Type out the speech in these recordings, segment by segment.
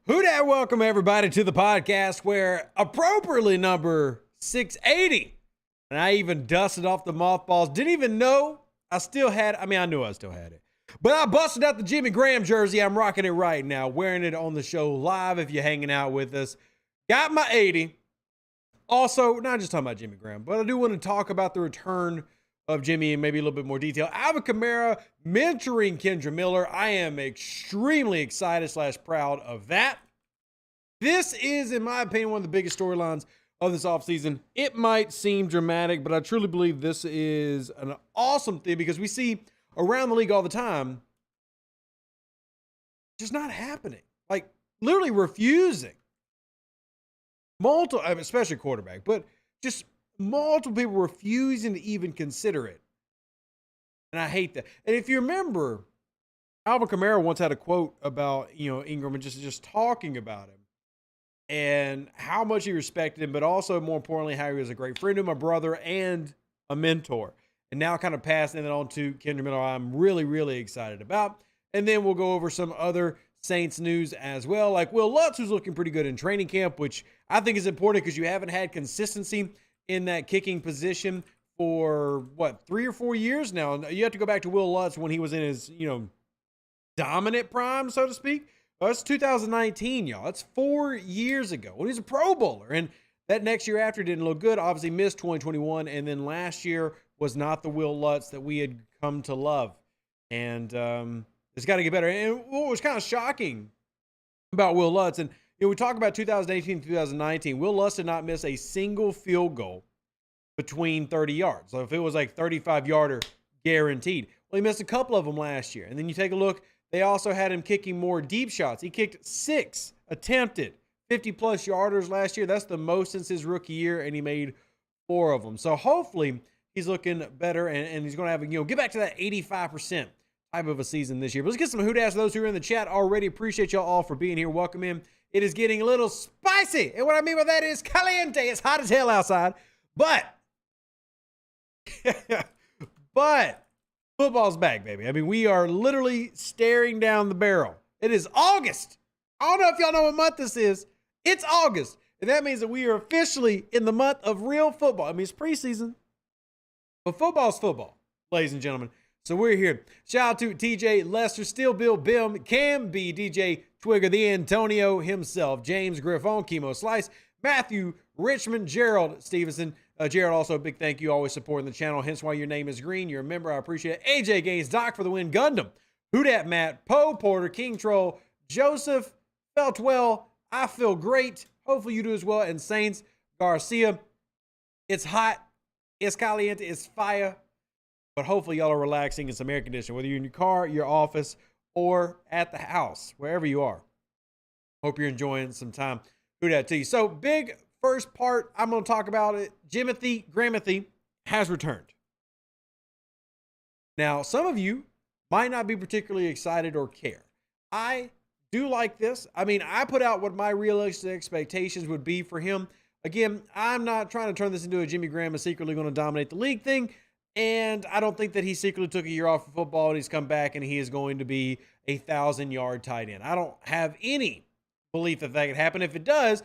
Who dat? Welcome everybody to the podcast where appropriately number 680. And I even dusted off the mothballs. Didn't even know I still had it. I mean, I knew I still had it. But I busted out the Jimmy Graham jersey. I'm rocking it right now. Wearing it on the show live if you're hanging out with us. Got my 80. Also, not just talking about Jimmy Graham, but I do want to talk about the return of Jimmy in maybe a little bit more detail. Alvin Kamara mentoring Kendre Miller. I am extremely excited / proud of that. This is, in my opinion, one of the biggest storylines of this offseason. It might seem dramatic, but I truly believe this is an awesome thing because we see around the league all the time just not happening. Like, literally refusing. Multiple, especially quarterback, but just multiple people refusing to even consider it. And I hate that. And if you remember, Alvin Kamara once had a quote about, Ingram and just talking about him and how much he respected him, but also more importantly, how he was a great friend to my brother and a mentor. And now kind of passing it on to Kendre Miller, I'm really, really excited about. And then we'll go over some other Saints news as well, like Wil Lutz, who's looking pretty good in training camp, which I think is important because you haven't had consistency in that kicking position for 3 or 4 years now. And you have to go back to Wil Lutz when he was in his, dominant prime, so to speak. Well, that's 2019, y'all. That's 4 years ago when he was a Pro Bowler. And that next year after didn't look good. Obviously missed 2021. And then last year was not the Wil Lutz that we had come to love. And it's got to get better. And what was kind of shocking about Wil Lutz, and we talk about 2018, 2019, Wil Lutz did not miss a single field goal between 30 yards. So if it was like 35-yarder guaranteed. Well, he missed a couple of them last year. And then you take a look, they also had him kicking more deep shots. He kicked 6 attempted 50-plus yarders last year. That's the most since his rookie year, and he made 4 of them. So hopefully he's looking better, and he's going to have, get back to that 85% type of a season this year. But let's get some hoot-ass to those who are in the chat already. Appreciate y'all all for being here. Welcome in. It is getting a little spicy. And what I mean by that is caliente. It's hot as hell outside. But football's back, baby. I mean, we are literally staring down the barrel. It is August. I don't know if y'all know what month this is. It's August. And that means that we are officially in the month of real football. I mean, it's preseason. But football's football, ladies and gentlemen. So we're here. Shout out to TJ, Lester, Still Bill, Bim, Cam B, DJ, Twigger, the Antonio himself, James Griffon, Chemo Slice, Matthew, Richmond, Gerald Stevenson. Gerald, also a big thank you, always supporting the channel, hence why your name is green. You're a member, I appreciate it. AJ Gaines, Doc for the win, Gundam, Who Dat Matt, Poe Porter, King Troll, Joseph, felt well, I feel great. Hopefully you do as well. And Saints, Garcia, it's hot, it's caliente, it's fire. But hopefully y'all are relaxing in some air conditioning, whether you're in your car, your office, or at the house, wherever you are. Hope you're enjoying some time. Who dat to you. So big first part, I'm going to talk about it. Jimothy Gramothy has returned. Now, some of you might not be particularly excited or care. I do like this. I mean, I put out what my realistic expectations would be for him. Again, I'm not trying to turn this into a Jimmy Graham is secretly going to dominate the league thing. And I don't think that he secretly took a year off of football and he's come back and he is going to be a 1,000-yard tight end. I don't have any belief that could happen. If it does,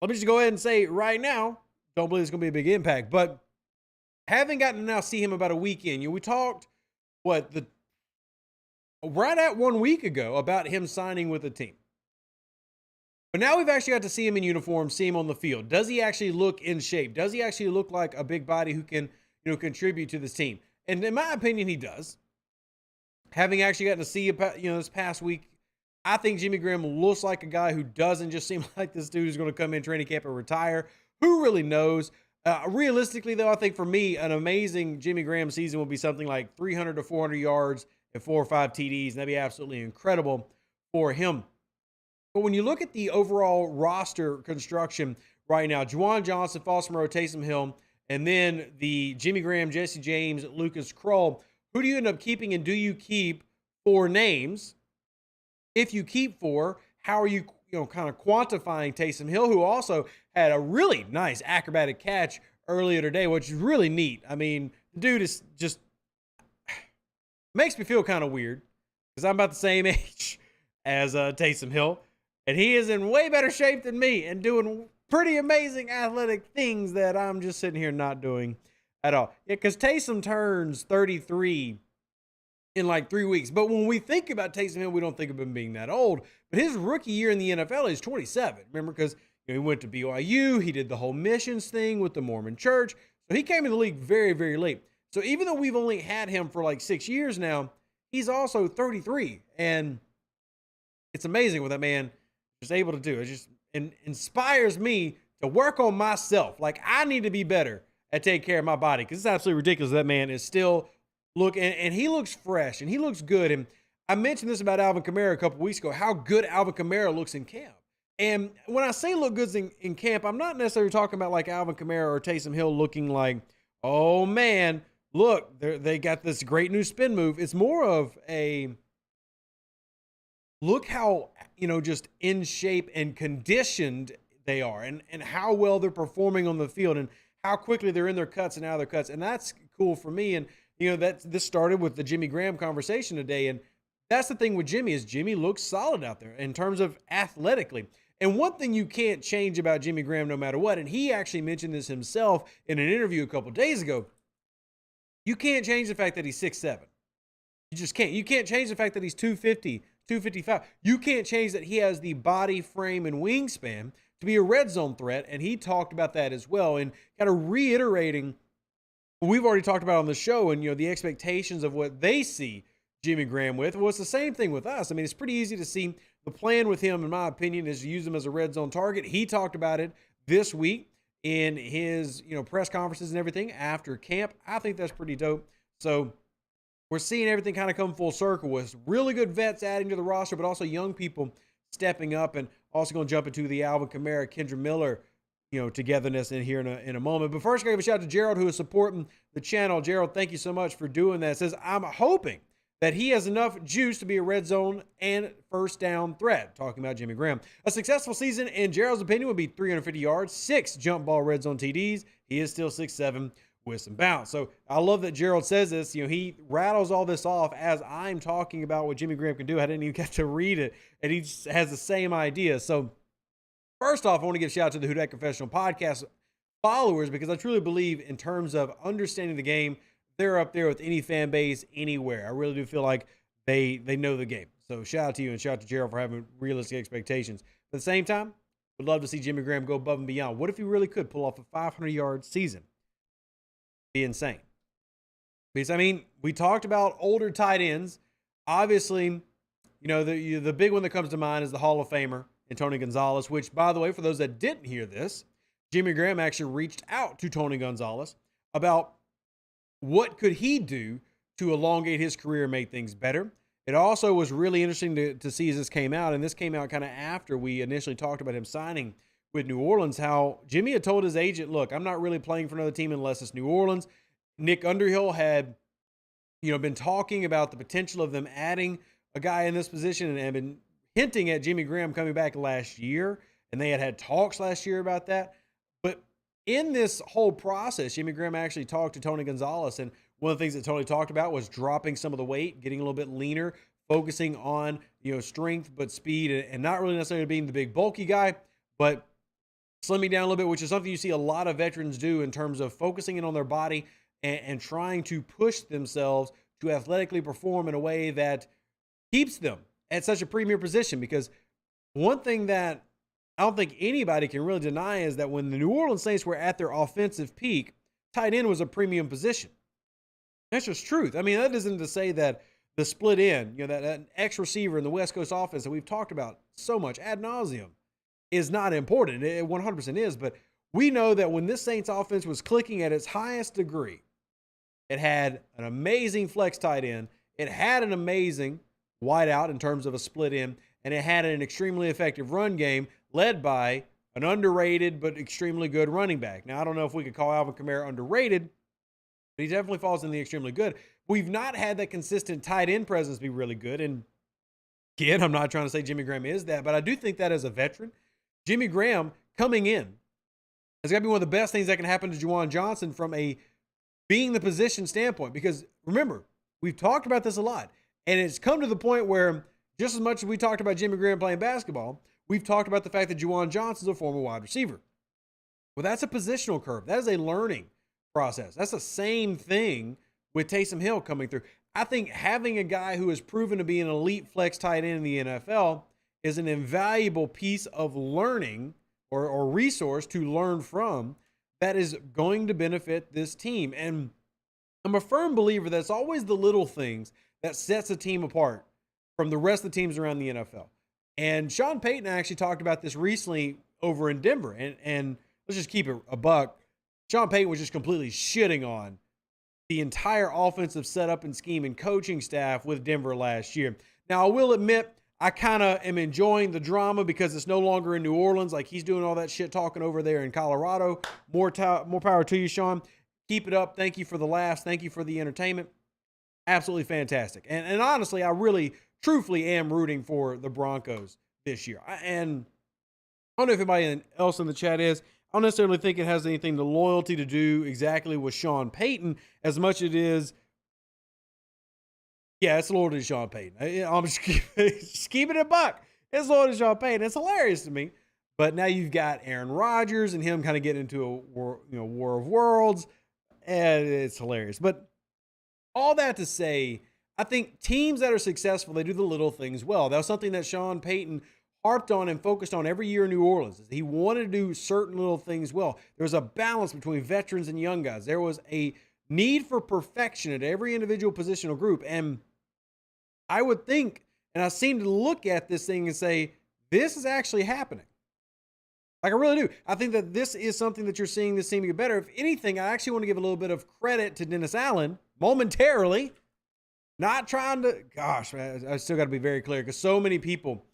let me just go ahead and say right now, don't believe it's going to be a big impact. But having gotten to now see him about a week in, we talked, right at 1 week ago about him signing with the team. But now we've actually got to see him in uniform, see him on the field. Does he actually look in shape? Does he actually look like a big body who can contribute to this team? And in my opinion, he does. Having actually gotten to see, this past week, I think Jimmy Graham looks like a guy who doesn't just seem like this dude who's going to come in training camp and retire. Who really knows? Realistically, though, I think for me, an amazing Jimmy Graham season will be something like 300 to 400 yards and 4 or 5 TDs. And that'd be absolutely incredible for him. But when you look at the overall roster construction right now, Juwan Johnson, Foster Moreau, Taysom Hill, and then the Jimmy Graham, Jesse James, Lucas Kroll, who do you end up keeping and do you keep 4 names? If you keep 4, how are you, kind of quantifying Taysom Hill, who also had a really nice acrobatic catch earlier today, which is really neat. I mean, the dude is just makes me feel kind of weird because I'm about the same age as Taysom Hill. And he is in way better shape than me and doing pretty amazing athletic things that I'm just sitting here not doing at all. Yeah, because Taysom turns 33 in like 3 weeks. But when we think about Taysom Hill, we don't think of him being that old. But his rookie year in the NFL is 27. Remember, because he went to BYU, he did the whole missions thing with the Mormon Church. So he came in the league very, very late. So even though we've only had him for like 6 years now, he's also 33. And it's amazing what that man is able to do. It just inspires me to work on myself. Like, I need to be better at taking care of my body, because it's absolutely ridiculous that man is still and he looks fresh and he looks good. And I mentioned this about Alvin Kamara a couple weeks ago, how good Alvin Kamara looks in camp. And when I say look good in camp, I'm not necessarily talking about like Alvin Kamara or Taysom Hill looking like, oh man, look, they got this great new spin move. It's more of a look how, just in shape and conditioned they are, and how well they're performing on the field, and how quickly they're in their cuts and out of their cuts. And that's cool for me. And, this started with the Jimmy Graham conversation today. And that's the thing with Jimmy, is Jimmy looks solid out there in terms of athletically. And one thing you can't change about Jimmy Graham no matter what, and he actually mentioned this himself in an interview a couple days ago, you can't change the fact that he's 6'7". You just can't. You can't change the fact that he's 250, 255. You can't change that he has the body frame and wingspan to be a red zone threat. And he talked about that as well, and kind of reiterating what we've already talked about on the show, and the expectations of what they see Jimmy Graham with. Well, it's the same thing with us. I mean, it's pretty easy to see. The plan with him, in my opinion, is to use him as a red zone target. He talked about it this week in his press conferences and everything after camp. I think that's pretty dope. So we're seeing everything kind of come full circle with really good vets adding to the roster, but also young people stepping up, and also going to jump into the Alvin Kamara, Kendre Miller, togetherness in here in a moment. But first, I give a shout out to Gerald, who is supporting the channel. Gerald, thank you so much for doing that. It says, I'm hoping that he has enough juice to be a red zone and first down threat. Talking about Jimmy Graham. A successful season, in Gerald's opinion, would be 350 yards, 6 jump ball red zone TDs. He is still 6'7", with some bounce. So I love that Gerald says this. He rattles all this off as I'm talking about what Jimmy Graham can do. I didn't even get to read it, and he just has the same idea. So first off, I want to give a shout out to the Who Dat Confessional podcast followers, because I truly believe in terms of understanding the game, they're up there with any fan base anywhere. I really do feel like they know the game. So shout out to you, and shout out to Gerald for having realistic expectations. But at the same time, would love to see Jimmy Graham go above and beyond. What if he really could pull off a 500-yard season? Be insane. Because, I mean, we talked about older tight ends. Obviously, the big one that comes to mind is the Hall of Famer, Tony Gonzalez, which, by the way, for those that didn't hear this, Jimmy Graham actually reached out to Tony Gonzalez about what could he do to elongate his career and make things better. It also was really interesting to see as this came out, and this came out kind of after we initially talked about him signing with New Orleans, how Jimmy had told his agent, look, I'm not really playing for another team unless it's New Orleans. Nick Underhill had, been talking about the potential of them adding a guy in this position, and had been hinting at Jimmy Graham coming back last year, and they had talks last year about that. But in this whole process, Jimmy Graham actually talked to Tony Gonzalez, and one of the things that Tony talked about was dropping some of the weight, getting a little bit leaner, focusing on, strength but speed, and not really necessarily being the big bulky guy, but slimming down a little bit, which is something you see a lot of veterans do in terms of focusing in on their body and trying to push themselves to athletically perform in a way that keeps them at such a premier position. Because one thing that I don't think anybody can really deny is that when the New Orleans Saints were at their offensive peak, tight end was a premium position. That's just truth. I mean, that isn't to say that the split end, that X receiver in the West Coast offense that we've talked about so much ad nauseum is not important. It 100% is. But we know that when this Saints offense was clicking at its highest degree, it had an amazing flex tight end. It had an amazing wideout in terms of a split end, and it had an extremely effective run game led by an underrated but extremely good running back. Now, I don't know if we could call Alvin Kamara underrated, but he definitely falls in the extremely good. We've not had that consistent tight end presence be really good. And again, I'm not trying to say Jimmy Graham is that, but I do think that as a veteran, Jimmy Graham coming in has got to be one of the best things that can happen to Juwan Johnson from a being the position standpoint. Because remember, we've talked about this a lot, and it's come to the point where just as much as we talked about Jimmy Graham playing basketball, we've talked about the fact that Juwan Johnson's a former wide receiver. Well, that's a positional curve. That is a learning process. That's the same thing with Taysom Hill coming through. I think having a guy who has proven to be an elite flex tight end in the NFL is an invaluable piece of learning or resource to learn from that is going to benefit this team. And I'm a firm believer that it's always the little things that sets a team apart from the rest of the teams around the NFL. And Sean Payton actually talked about this recently over in Denver. And let's just keep it a buck. Sean Payton was just completely shitting on the entire offensive setup and scheme and coaching staff with Denver last year. Now, I will admit, I kind of am enjoying the drama because it's no longer in New Orleans. Like, he's doing all that shit talking over there in Colorado. More power to you, Sean. Keep it up. Thank you for the laughs. Thank you for the entertainment. Absolutely fantastic. And honestly, I really, truthfully am rooting for the Broncos this year. And I don't know if anybody else in the chat is. I don't necessarily think it has anything to loyalty to do exactly with Sean Payton as much as it is. Yeah, it's loyalty to Sean Payton. I'm just keeping it a buck. It's loyalty to Sean Payton. It's hilarious to me. But now you've got Aaron Rodgers and him kind of getting into a war of worlds. And it's hilarious. But all that to say, I think teams that are successful, they do the little things well. That was something that Sean Payton harped on and focused on every year in New Orleans. He wanted to do certain little things well. There was a balance between veterans and young guys. There was a need for perfection at every individual positional group. And I would think, and I seem to look at this thing and say, this is actually happening. Like, I really do. I think that this is something that you're seeing this team get better. If anything, I actually want to give a little bit of credit to Dennis Allen momentarily. Not trying to, gosh, man, I still got to be very clear because so many people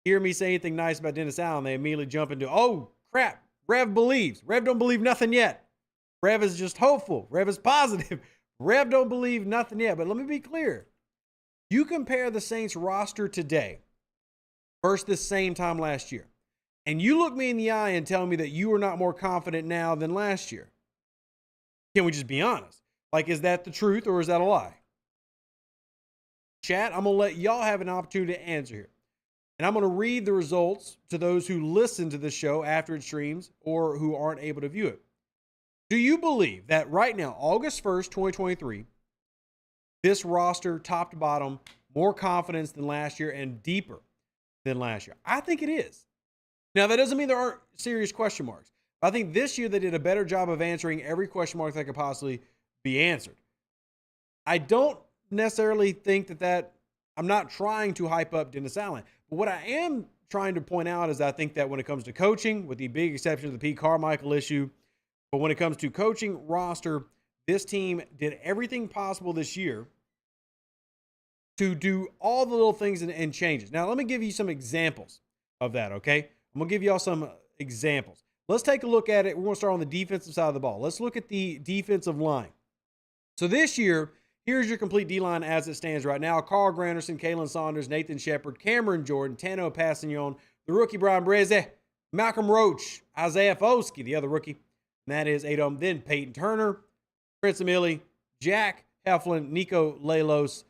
hear me say anything nice about Dennis Allen, they immediately jump into, oh, crap, Rev believes. Rev don't believe nothing yet. Rev is just hopeful. Rev is positive. Rev don't believe nothing yet. But let me be clear. You compare the Saints roster today versus this same time last year, and you look me in the eye and tell me that you are not more confident now than last year. Can we just be honest? Like, is that the truth or is that a lie? Chat, I'm going to let y'all have an opportunity to answer here. And I'm going to read the results to those who listen to the show after it streams or who aren't able to view it. Do you believe that right now, August 1st, 2023, this roster, top to bottom, more confidence than last year and deeper than last year? I think it is. Now, that doesn't mean there aren't serious question marks. I think this year they did a better job of answering every question mark that could possibly be answered. I don't necessarily think that I'm not trying to hype up Dennis Allen. But what I am trying to point out is I think that when it comes to coaching, with the big exception of the Pete Carmichael issue, but when it comes to coaching roster, this team did everything possible this year to do all the little things and changes. Now, let me give you some examples of that, okay? I'm going to give y'all some examples. Let's take a look at it. We're going to start on the defensive side of the ball. Let's look at the defensive line. So this year, here's your complete D-line as it stands right now. Carl Granderson, Kalen Saunders, Nathan Shepard, Cameron Jordan, Tano Passignon, the rookie Brian Breze, Malcolm Roach, Isaiah Foskey, the other rookie, and that is 8 of them. Then Peyton Turner, Prince Emili, Jack Heflin, Nico Lalos,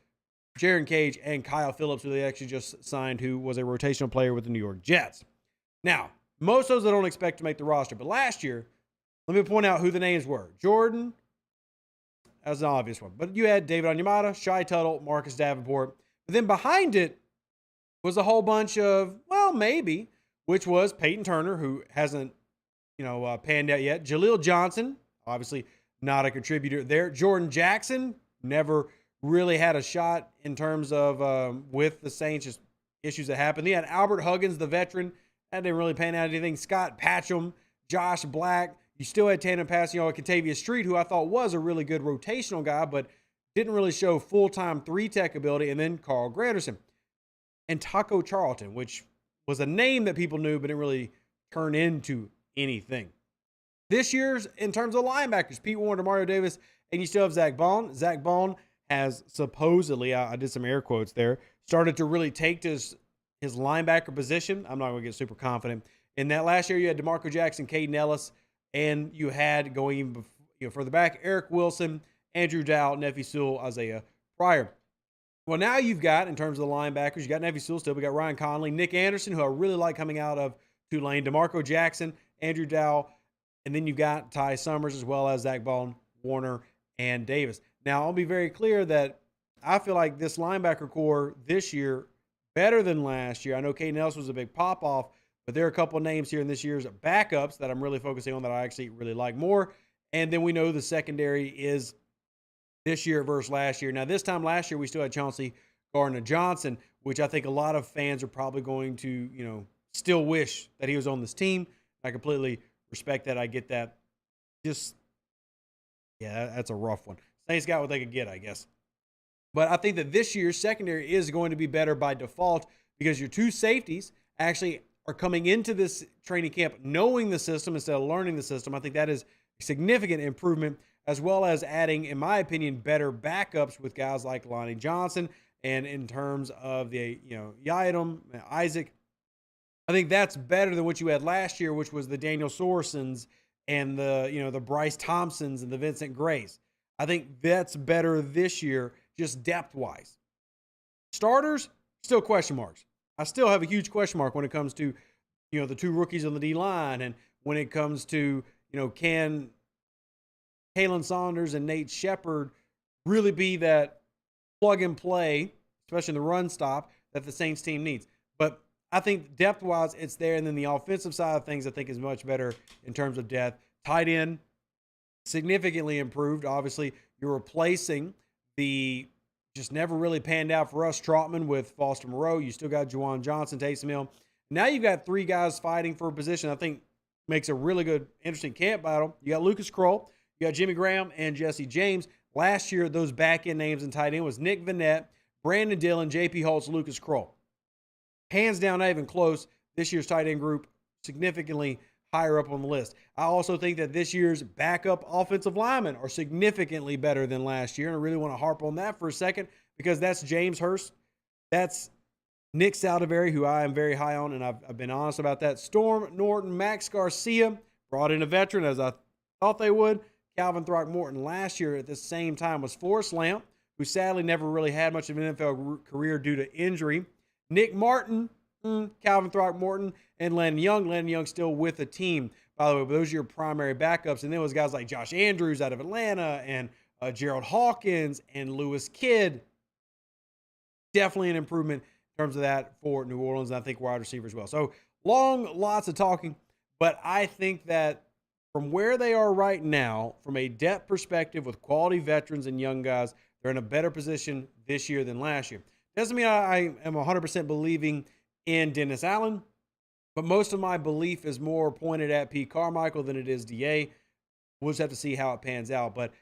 Jaron Cage, and Kyle Phillips, who they actually just signed, who was a rotational player with the New York Jets. Now, most of those I don't expect to make the roster, but last year, let me point out who the names were. Jordan, that was an obvious one. But you had David Onyemata, Shai Tuttle, Marcus Davenport. But then behind it was a whole bunch of, well, maybe, which was Peyton Turner, who hasn't, panned out yet. Jaleel Johnson, obviously not a contributor there. Jordan Jackson, never really had a shot in terms of with the Saints, just issues that happened. They had Albert Huggins, the veteran. That didn't really pan out anything. Scott Patcham, Josh Black. You still had Tandem Passignon, Kentavious Street, who I thought was a really good rotational guy, but didn't really show full-time 3-tech ability. And then Carl Granderson. And Taco Charlton, which was a name that people knew, but didn't really turn into anything. This year's, in terms of linebackers, Pete Warner, Mario Davis, and you still have Zach Bond. Zach Bond has supposedly, I did some air quotes there, started to really take to his linebacker position. I'm not going to get super confident. In that last year, you had DeMarco Jackson, Caden Ellis, and you had, going even further back, Eric Wilson, Andrew Dow, Nephi Sewell, Isaiah Pryor. Well, now you've got, in terms of the linebackers, you got Nevy Sewell still. We got Ryan Conley, Nick Anderson, who I really like coming out of Tulane, DeMarco Jackson, Andrew Dow, and then you've got Ty Summers as well as Zach Baldwin, Warner, and Davis. Now, I'll be very clear that I feel like this linebacker core this year better than last year. I know Caden Nelson was a big pop-off, but there are a couple of names here in this year's backups that I'm really focusing on that I actually really like more. And then we know the secondary is this year versus last year. Now, this time last year, we still had Chauncey Gardner-Johnson, which I think a lot of fans are probably going to, still wish that he was on this team. I completely respect that. I get that. That's a rough one. Saints got what they could get, I guess. But I think that this year's secondary is going to be better by default because your two safeties actually are coming into this training camp knowing the system instead of learning the system. I think that is a significant improvement, as well as adding, in my opinion, better backups with guys like Lonnie Johnson. And in terms of the, Yiadom, Isaac, I think that's better than what you had last year, which was the Daniel Sorensen's and the Bryce Thompsons and the Vincent Grays. I think that's better this year, just depth-wise. Starters, still question marks. I still have a huge question mark when it comes to, the two rookies on the D-line, and when it comes to, can Kalen Saunders and Nate Shepard really be that plug-and-play, especially in the run stop, that the Saints team needs. But I think depth-wise, it's there, and then the offensive side of things I think is much better in terms of depth. Tight end, significantly improved. Obviously, you're replacing the just never really panned out for us Trotman with Foster Moreau. You still got Juwan Johnson, Taysom Hill. Now you've got three guys fighting for a position I think makes a really good, interesting camp battle. You got Lucas Kroll, you got Jimmy Graham, and Jesse James. Last year, those back-end names in tight end was Nick Vanette, Brandon Dillon, J.P. Holtz, Lucas Kroll. Hands down, not even close. This year's tight end group significantly higher up on the list. I also think that this year's backup offensive linemen are significantly better than last year, and I really want to harp on that for a second because that's James Hurst. That's Nick Saldivari, who I am very high on, and I've been honest about that. Storm Norton, Max Garcia, brought in a veteran as I thought they would. Calvin Throckmorton last year at the same time was Forrest Lamp, who sadly never really had much of an NFL career due to injury. Nick Martin, Calvin Throckmorton, and Landon Young. Landon Young still with the team, by the way, but those are your primary backups. And then it was guys like Josh Andrews out of Atlanta and Gerald Hawkins and Lewis Kidd. Definitely an improvement in terms of that for New Orleans, and I think wide receiver as well. So lots of talking, but I think that from where they are right now, from a depth perspective with quality veterans and young guys, they're in a better position this year than last year. Doesn't mean I am 100% believing in Dennis Allen, but most of my belief is more pointed at Pete Carmichael than it is DA. We'll just have to see how it pans out. But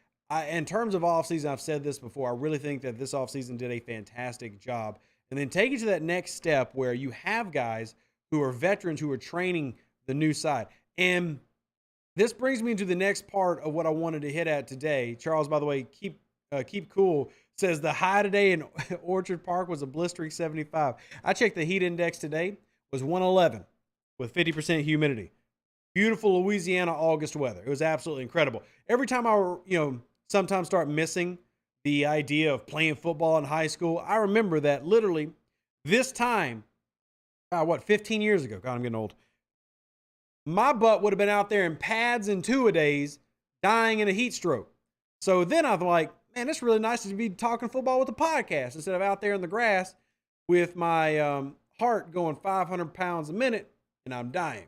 in terms of offseason, I've said this before, I really think that this offseason did a fantastic job. And then take it to that next step where you have guys who are veterans who are training the new side. And this brings me to the next part of what I wanted to hit at today. Charles, by the way, keep cool, says the high today in Orchard Park was a blistering 75. I checked the heat index today, was 111 with 50% humidity. Beautiful Louisiana August weather. It was absolutely incredible. Every time I, sometimes start missing the idea of playing football in high school, I remember that literally this time, 15 years ago, God, I'm getting old. My butt would have been out there in pads and two-a-days dying in a heat stroke. So then I'm like, man, it's really nice to be talking football with a podcast instead of out there in the grass with my heart going 500 pounds a minute and I'm dying.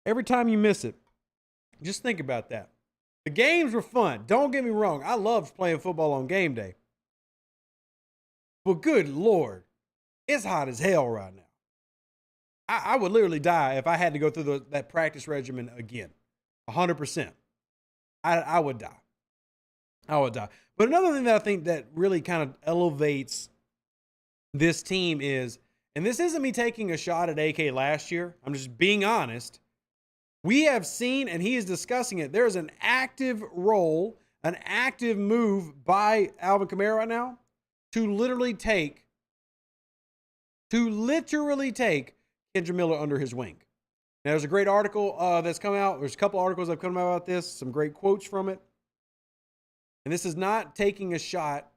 Every time you miss it, just think about that. The games were fun. Don't get me wrong. I loved playing football on game day. But good Lord, it's hot as hell right now. I would literally die if I had to go through that practice regimen again. 100%. I would die. I would die. But another thing that I think that really kind of elevates this team is, and this isn't me taking a shot at AK last year, I'm just being honest. We have seen, and he is discussing it, there's an active role, an active move by Alvin Kamara right now to literally take Kendre Miller under his wing. Now, there's a great article that's come out. There's a couple articles that have come out about this, some great quotes from it. And this is not taking a shot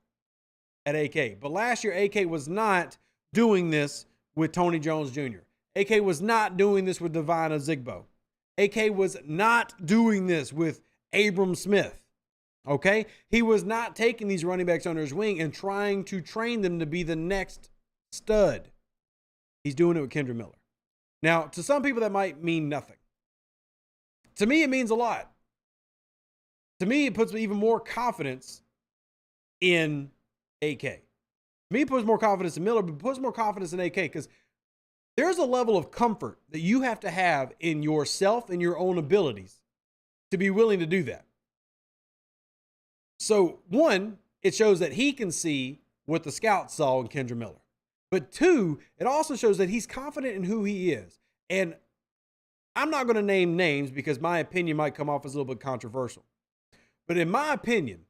at AK. But last year, AK was not doing this with Tony Jones Jr. AK was not doing this with Devine Ozigbo. AK was not doing this with Abram Smith. Okay? He was not taking these running backs under his wing and trying to train them to be the next stud. He's doing it with Kendre Miller. Now, to some people, that might mean nothing. To me, it means a lot. To me, it puts even more confidence in AK. To me, it puts more confidence in Miller, but it puts more confidence in AK because there's a level of comfort that you have to have in yourself and your own abilities to be willing to do that. So, one, it shows that he can see what the scouts saw in Kendre Miller. But two, it also shows that he's confident in who he is. And I'm not going to name names because my opinion might come off as a little bit controversial. But in my opinion,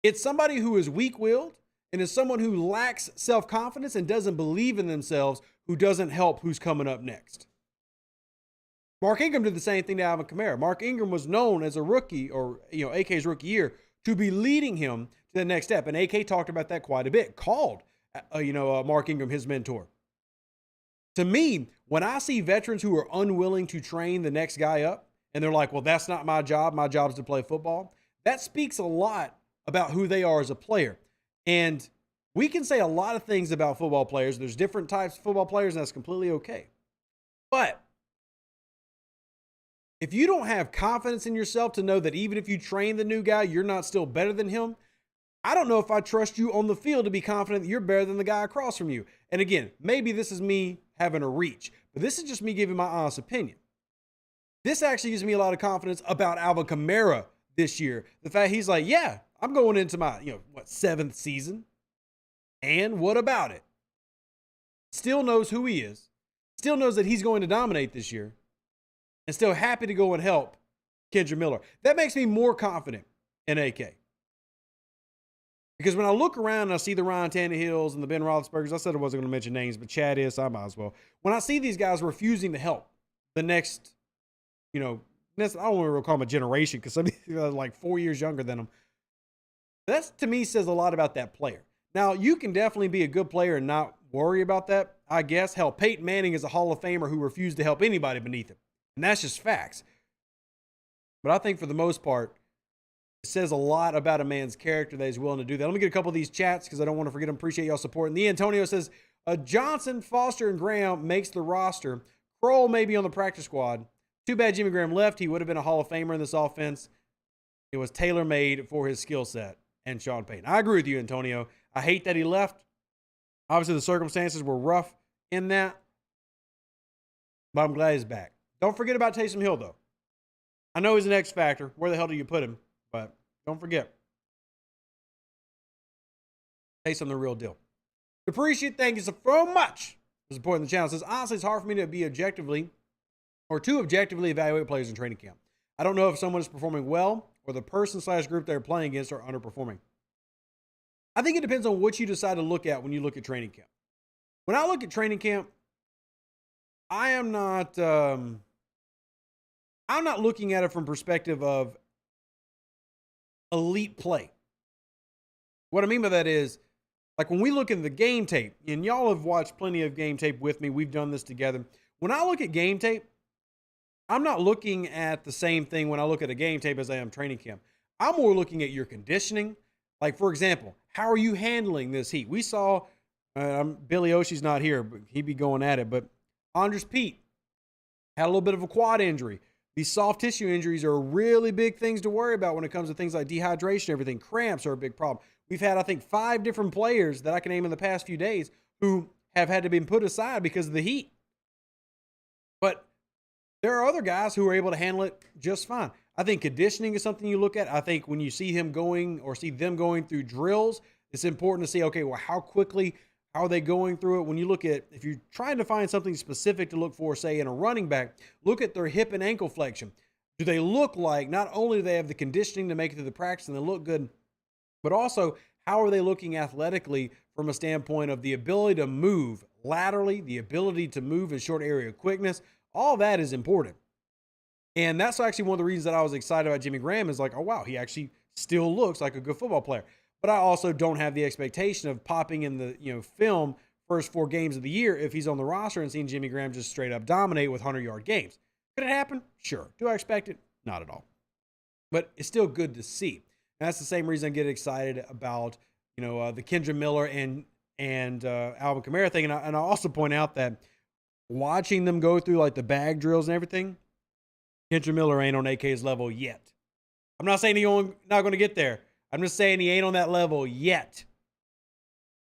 it's somebody who is weak-willed and is someone who lacks self-confidence and doesn't believe in themselves who doesn't help who's coming up next. Mark Ingram did the same thing to Alvin Kamara. Mark Ingram was known as a rookie, or AK's rookie year, to be leading him to the next step. And AK talked about that quite a bit, called Mark Ingram his mentor. To me, when I see veterans who are unwilling to train the next guy up, and they're like, well, that's not my job. My job is to play football. That speaks a lot about who they are as a player. And we can say a lot of things about football players. There's different types of football players, and that's completely okay. But if you don't have confidence in yourself to know that even if you train the new guy, you're not still better than him, I don't know if I trust you on the field to be confident that you're better than the guy across from you. And again, maybe this is me having a reach, but this is just me giving my honest opinion. This actually gives me a lot of confidence about Alvin Kamara this year. The fact he's like, yeah, I'm going into my, 7th season. And what about it? Still knows who he is. Still knows that he's going to dominate this year. And still happy to go and help Kendre Miller. That makes me more confident in AK. Because when I look around and I see the Ryan Tannehills and the Ben Roethlisbergers, I said I wasn't going to mention names, but Chad is, so I might as well. When I see these guys refusing to help the next, I don't want to call them a generation because some of these are like 4 years younger than them. That, to me, says a lot about that player. Now, you can definitely be a good player and not worry about that, I guess. Hell, Peyton Manning is a Hall of Famer who refused to help anybody beneath him. And that's just facts. But I think for the most part, it says a lot about a man's character that he's willing to do that. Let me get a couple of these chats because I don't want to forget them. Appreciate y'all supporting. The Antonio says, Johnson, Foster, and Graham makes the roster. Kroll may be on the practice squad. Too bad Jimmy Graham left. He would have been a Hall of Famer in this offense. It was tailor-made for his skill set. And Sean Payton. I agree with you, Antonio. I hate that he left. Obviously, the circumstances were rough in that. But I'm glad he's back. Don't forget about Taysom Hill, though. I know he's an X factor. Where the hell do you put him? But don't forget. Taysom, the real deal. Appreciate, thank you so much for supporting the channel. It says, honestly, it's hard for me to objectively evaluate players in training camp. I don't know if someone is performing well or the person/group they're playing against are underperforming. I think it depends on what you decide to look at when you look at training camp. When I look at training camp, I'm not looking at it from perspective of elite play. What I mean by that is, like when we look at the game tape, and y'all have watched plenty of game tape with me, we've done this together. When I look at game tape, I'm not looking at the same thing when I look at a game tape as I am training camp. I'm more looking at your conditioning. Like, for example, how are you handling this heat? We saw, Billy Oshie's not here, but he'd be going at it. But Andres Pete had a little bit of a quad injury. These soft tissue injuries are really big things to worry about when it comes to things like dehydration, everything. Cramps are a big problem. We've had, I think, 5 different players that I can name in the past few days who have had to be put aside because of the heat. But there are other guys who are able to handle it just fine. I think conditioning is something you look at. I think when you see him going or see them going through drills, it's important to see, okay, well, how quickly, how are they going through it? When you look at, if you're trying to find something specific to look for, say, in a running back, look at their hip and ankle flexion. Do they look like, not only do they have the conditioning to make it through the practice and they look good, but also how are they looking athletically from a standpoint of the ability to move laterally, the ability to move in short area quickness. All that is important. And that's actually one of the reasons that I was excited about Jimmy Graham is like, oh, wow, he actually still looks like a good football player. But I also don't have the expectation of popping in the film first 4 games of the year if he's on the roster and seeing Jimmy Graham just straight up dominate with 100-yard games. Could it happen? Sure. Do I expect it? Not at all. But it's still good to see. And that's the same reason I get excited about the Kendre Miller and Alvin Kamara thing. And I also point out that watching them go through like the bag drills and everything, Kendre Miller ain't on AK's level yet. I'm not saying he's not going to get there. I'm just saying he ain't on that level yet.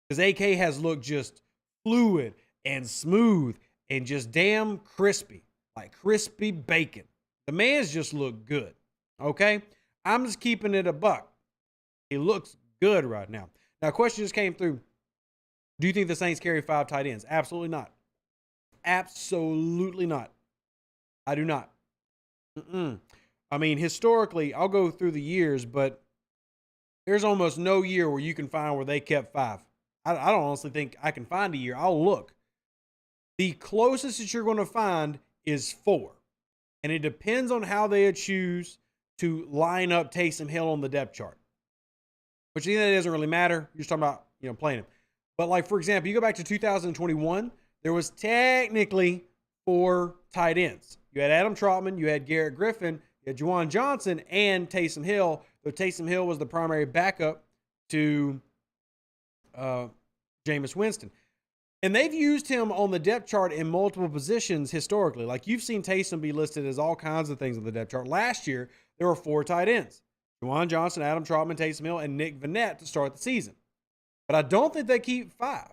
Because AK has looked just fluid and smooth and just damn crispy, like crispy bacon. The man's just looked good. Okay? I'm just keeping it a buck. He looks good right now. Now, a question just came through. Do you think the Saints carry 5 tight ends? Absolutely not. Absolutely not. I do not. I mean, historically, I'll go through the years, but there's almost no year where you can find where they kept 5. I don't honestly think I can find a year. I'll look. The closest that you're going to find is 4. And it depends on how they choose to line up Taysom Hill on the depth chart. Which that doesn't really matter. You're just talking about, playing him. But like, for example, you go back to 2021, there was technically 4 tight ends. You had Adam Trautman, you had Garrett Griffin, you had Juwan Johnson, and Taysom Hill. Though Taysom Hill was the primary backup to Jameis Winston. And they've used him on the depth chart in multiple positions historically. Like you've seen Taysom be listed as all kinds of things on the depth chart. Last year, there were 4 tight ends. Juwan Johnson, Adam Trautman, Taysom Hill, and Nick Vannett to start the season. But I don't think they keep 5.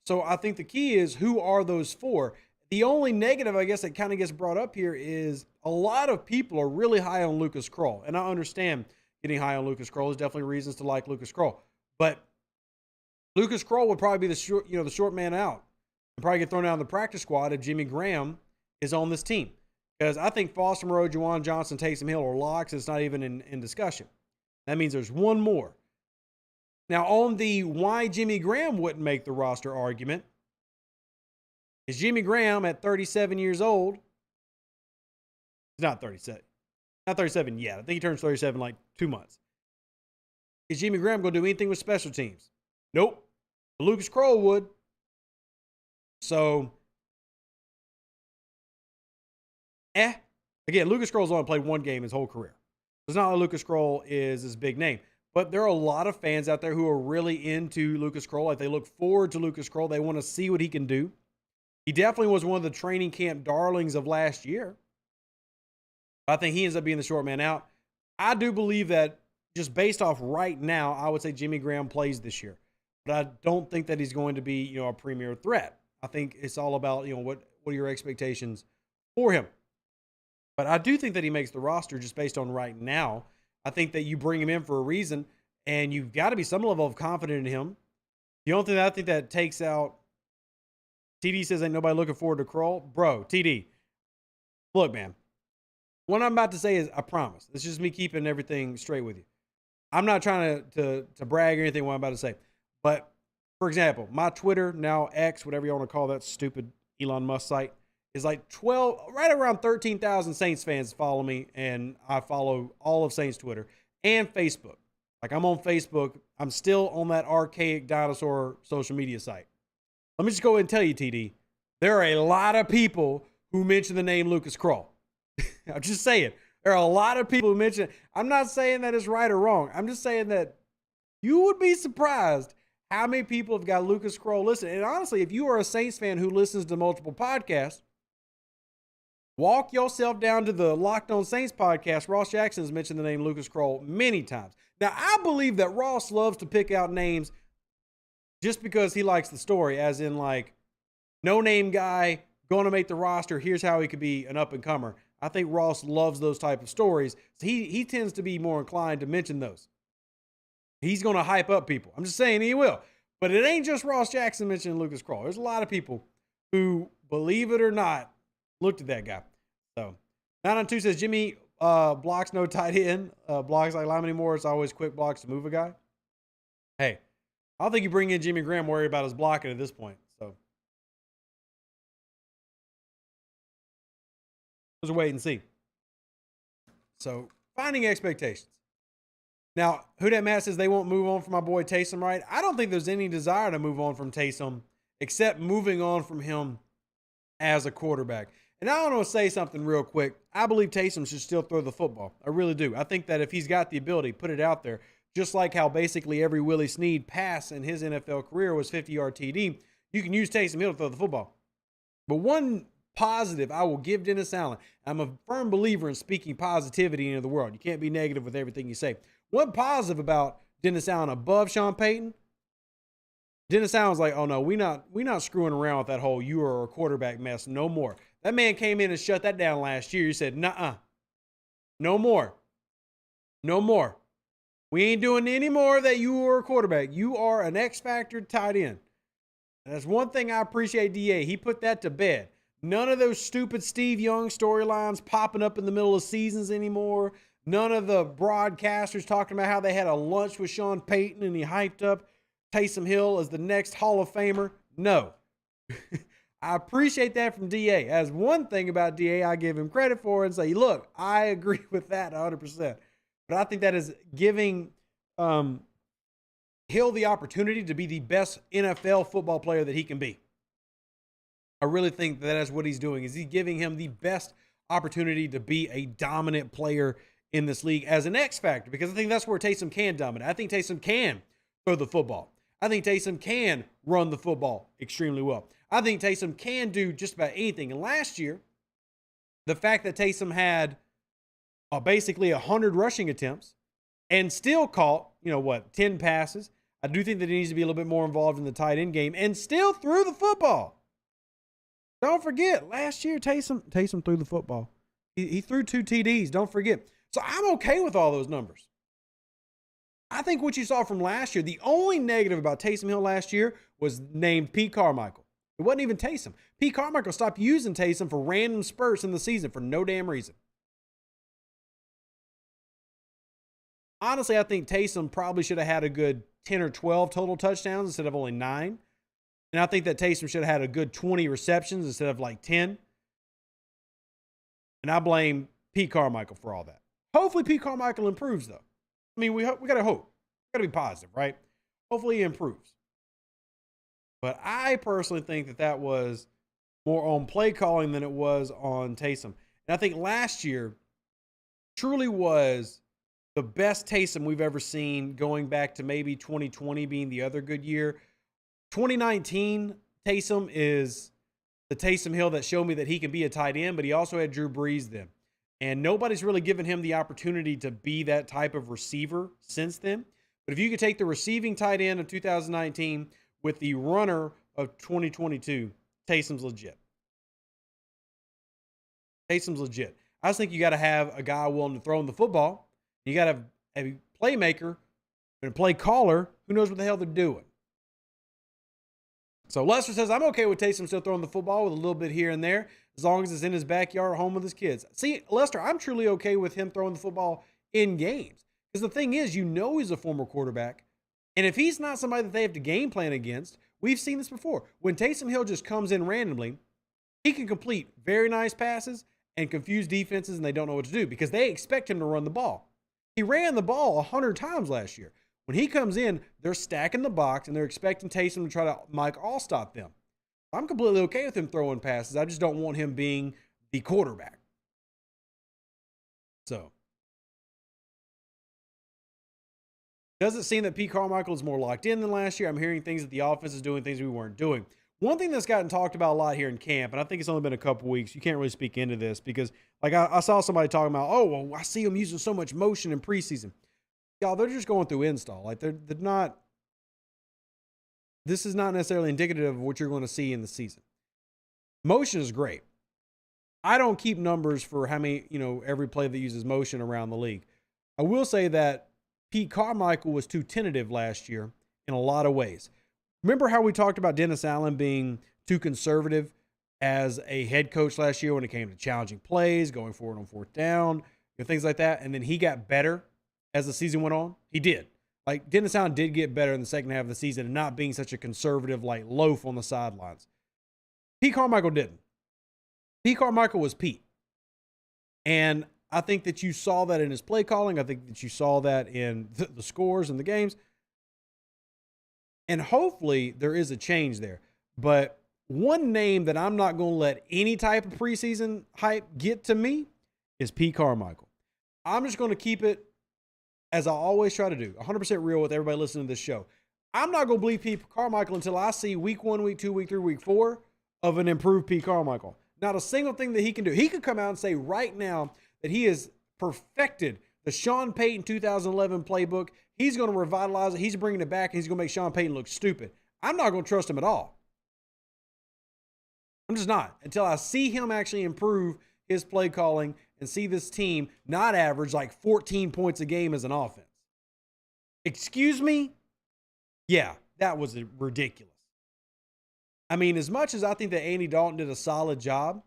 So I think the key is, who are those 4? The only negative, I guess, that kind of gets brought up here is a lot of people are really high on Lucas Kroll. And I understand getting high on Lucas Kroll. There's definitely reasons to like Lucas Kroll. But Lucas Kroll would probably be the short man out and probably get thrown out of the practice squad if Jimmy Graham is on this team. Because I think Foster Moreau, Juwan Johnson, Taysom Hill are locks. It's not even in discussion. That means there's one more. Now, on the why Jimmy Graham wouldn't make the roster argument, is Jimmy Graham at 37 years old? He's not 37. Not 37 yet. I think he turns 37 in like 2 months. Is Jimmy Graham going to do anything with special teams? Nope. But Lucas Kroll would. So, again, Lucas Kroll's only played 1 game his whole career. It's not like Lucas Kroll is his big name. But there are a lot of fans out there who are really into Lucas Kroll. Like, they look forward to Lucas Kroll. They want to see what he can do. He definitely was one of the training camp darlings of last year. I think he ends up being the short man out. I do believe that just based off right now, I would say Jimmy Graham plays this year. But I don't think that he's going to be, a premier threat. I think it's all about, what are your expectations for him. But I do think that he makes the roster just based on right now. I think that you bring him in for a reason, and you've got to be some level of confident in him. The only thing that I think that takes out, TD says ain't nobody looking forward to Kroll. Bro, TD, look, man, what I'm about to say is, I promise, it's just me keeping everything straight with you. I'm not trying to brag or anything what I'm about to say. But, for example, my Twitter, now X, whatever you want to call that stupid Elon Musk site, is like right around 13,000 Saints fans follow me, and I follow all of Saints Twitter and Facebook. Like, I'm on Facebook. I'm still on that archaic dinosaur social media site. Let me just go ahead and tell you, TD, there are a lot of people who mention the name Lucas Kroll. I'm just saying. There are a lot of people who mention it. I'm not saying that it's right or wrong. I'm just saying that you would be surprised how many people have got Lucas Kroll listening. And honestly, if you are a Saints fan who listens to multiple podcasts, walk yourself down to the Locked On Saints podcast. Ross Jackson has mentioned the name Lucas Kroll many times. Now, I believe that Ross loves to pick out names just because he likes the story, as in like, no-name guy, going to make the roster, here's how he could be an up-and-comer. I think Ross loves those type of stories. So he tends to be more inclined to mention those. He's going to hype up people. I'm just saying he will. But it ain't just Ross Jackson mentioning Lucas Kroll. There's a lot of people who, believe it or not, looked at that guy. So 9-on-2 says Jimmy blocks no tight end. Blocks like lime anymore. It's always quick blocks to move a guy. Hey, I don't think you bring in Jimmy Graham worry about his blocking at this point. So let's wait and see. So finding expectations. Now, Who Dat Matt says they won't move on from my boy Taysom, right? I don't think there's any desire to move on from Taysom except moving on from him as a quarterback. And I want to say something real quick. I believe Taysom should still throw the football. I really do. I think that if he's got the ability, put it out there. Just like how basically every Willie Snead pass in his NFL career was 50-yard TD, you can use Taysom Hill to throw the football. But one positive I will give Dennis Allen, I'm a firm believer in speaking positivity into the world. You can't be negative with everything you say. One positive about Dennis Allen above Sean Payton, Dennis Allen's like, oh no, we not screwing around with that whole you are a quarterback mess no more. That man came in and shut that down last year. He said, nuh-uh, no more. No more. We ain't doing any more of that you are a quarterback. You are an X-factor tight end. And that's one thing I appreciate DA. He put that to bed. None of those stupid Steve Young storylines popping up in the middle of seasons anymore. None of the broadcasters talking about how they had a lunch with Sean Payton and he hyped up Taysom Hill as the next Hall of Famer. No. I appreciate that from DA. As one thing about DA I give him credit for and say, look, I agree with that 100%. But I think that is giving Hill the opportunity to be the best NFL football player that he can be. I really think that is what he's doing. Is he's giving him the best opportunity to be a dominant player in this league as an X factor, because I think that's where Taysom can dominate. I think Taysom can throw the football. I think Taysom can run the football extremely well. I think Taysom can do just about anything. And last year, the fact that Taysom had basically 100 rushing attempts and still caught, 10 passes. I do think that he needs to be a little bit more involved in the tight end game and still threw the football. Don't forget, last year Taysom threw the football. He threw 2 TDs, don't forget. So I'm okay with all those numbers. I think what you saw from last year, the only negative about Taysom Hill last year was named Pete Carmichael. It wasn't even Taysom. Pete Carmichael stopped using Taysom for random spurts in the season for no damn reason. Honestly, I think Taysom probably should have had a good 10 or 12 total touchdowns instead of only 9. And I think that Taysom should have had a good 20 receptions instead of like 10. And I blame Pete Carmichael for all that. Hopefully Pete Carmichael improves, though. I mean, we got to hope. We got to be positive, right? Hopefully he improves. But I personally think that was more on play calling than it was on Taysom. And I think last year truly was the best Taysom we've ever seen, going back to maybe 2020 being the other good year. 2019 Taysom is the Taysom Hill that showed me that he can be a tight end, but he also had Drew Brees then. And nobody's really given him the opportunity to be that type of receiver since then. But if you could take the receiving tight end of 2019 with the runner of 2022, Taysom's legit. Taysom's legit. I just think you got to have a guy willing to throw in the football. You got to have a playmaker and a play caller who knows what the hell they're doing. So Lester says, I'm okay with Taysom still throwing the football with a little bit here and there, as long as it's in his backyard home with his kids. See, Lester, I'm truly okay with him throwing the football in games. Because the thing is, he's a former quarterback. And if he's not somebody that they have to game plan against, we've seen this before. When Taysom Hill just comes in randomly, he can complete very nice passes and confuse defenses, and they don't know what to do because they expect him to run the ball. He ran the ball 100 times last year. When he comes in, they're stacking the box, and they're expecting Taysom to try to Mike Allstott them. I'm completely okay with him throwing passes. I just don't want him being the quarterback. So, does it seem that Pete Carmichael is more locked in than last year? I'm hearing things that the offense is doing, things we weren't doing. One thing that's gotten talked about a lot here in camp, and I think it's only been a couple weeks, you can't really speak into this because, like, I saw somebody talking about, oh, well, I see them using so much motion in preseason. Y'all, they're just going through install. Like, they're not, this is not necessarily indicative of what you're going to see in the season. Motion is great. I don't keep numbers for how many, every play that uses motion around the league. I will say that Pete Carmichael was too tentative last year in a lot of ways. Remember how we talked about Dennis Allen being too conservative as a head coach last year when it came to challenging plays, going forward on 4th down, things like that. And then he got better as the season went on. He did. Like, Dennis Allen did get better in the second half of the season and not being such a conservative, like, loaf on the sidelines. Pete Carmichael didn't. Pete Carmichael was Pete. And I think that you saw that in his play calling. I think that you saw that in the scores and the games. And hopefully there is a change there. But one name that I'm not going to let any type of preseason hype get to me is Pete Carmichael. I'm just going to keep it, as I always try to do, 100% real with everybody listening to this show. I'm not going to believe Pete Carmichael until I see week 1, week 2, week 3, week 4 of an improved Pete Carmichael. Not a single thing that he can do. He could come out and say right now that he has perfected the Sean Payton 2011 playbook. He's going to revitalize it. He's bringing it back, and he's going to make Sean Payton look stupid. I'm not going to trust him at all. I'm just not. Until I see him actually improve his play calling and see this team not average like 14 points a game as an offense. Excuse me? Yeah, that was ridiculous. I mean, as much as I think that Andy Dalton did a solid job,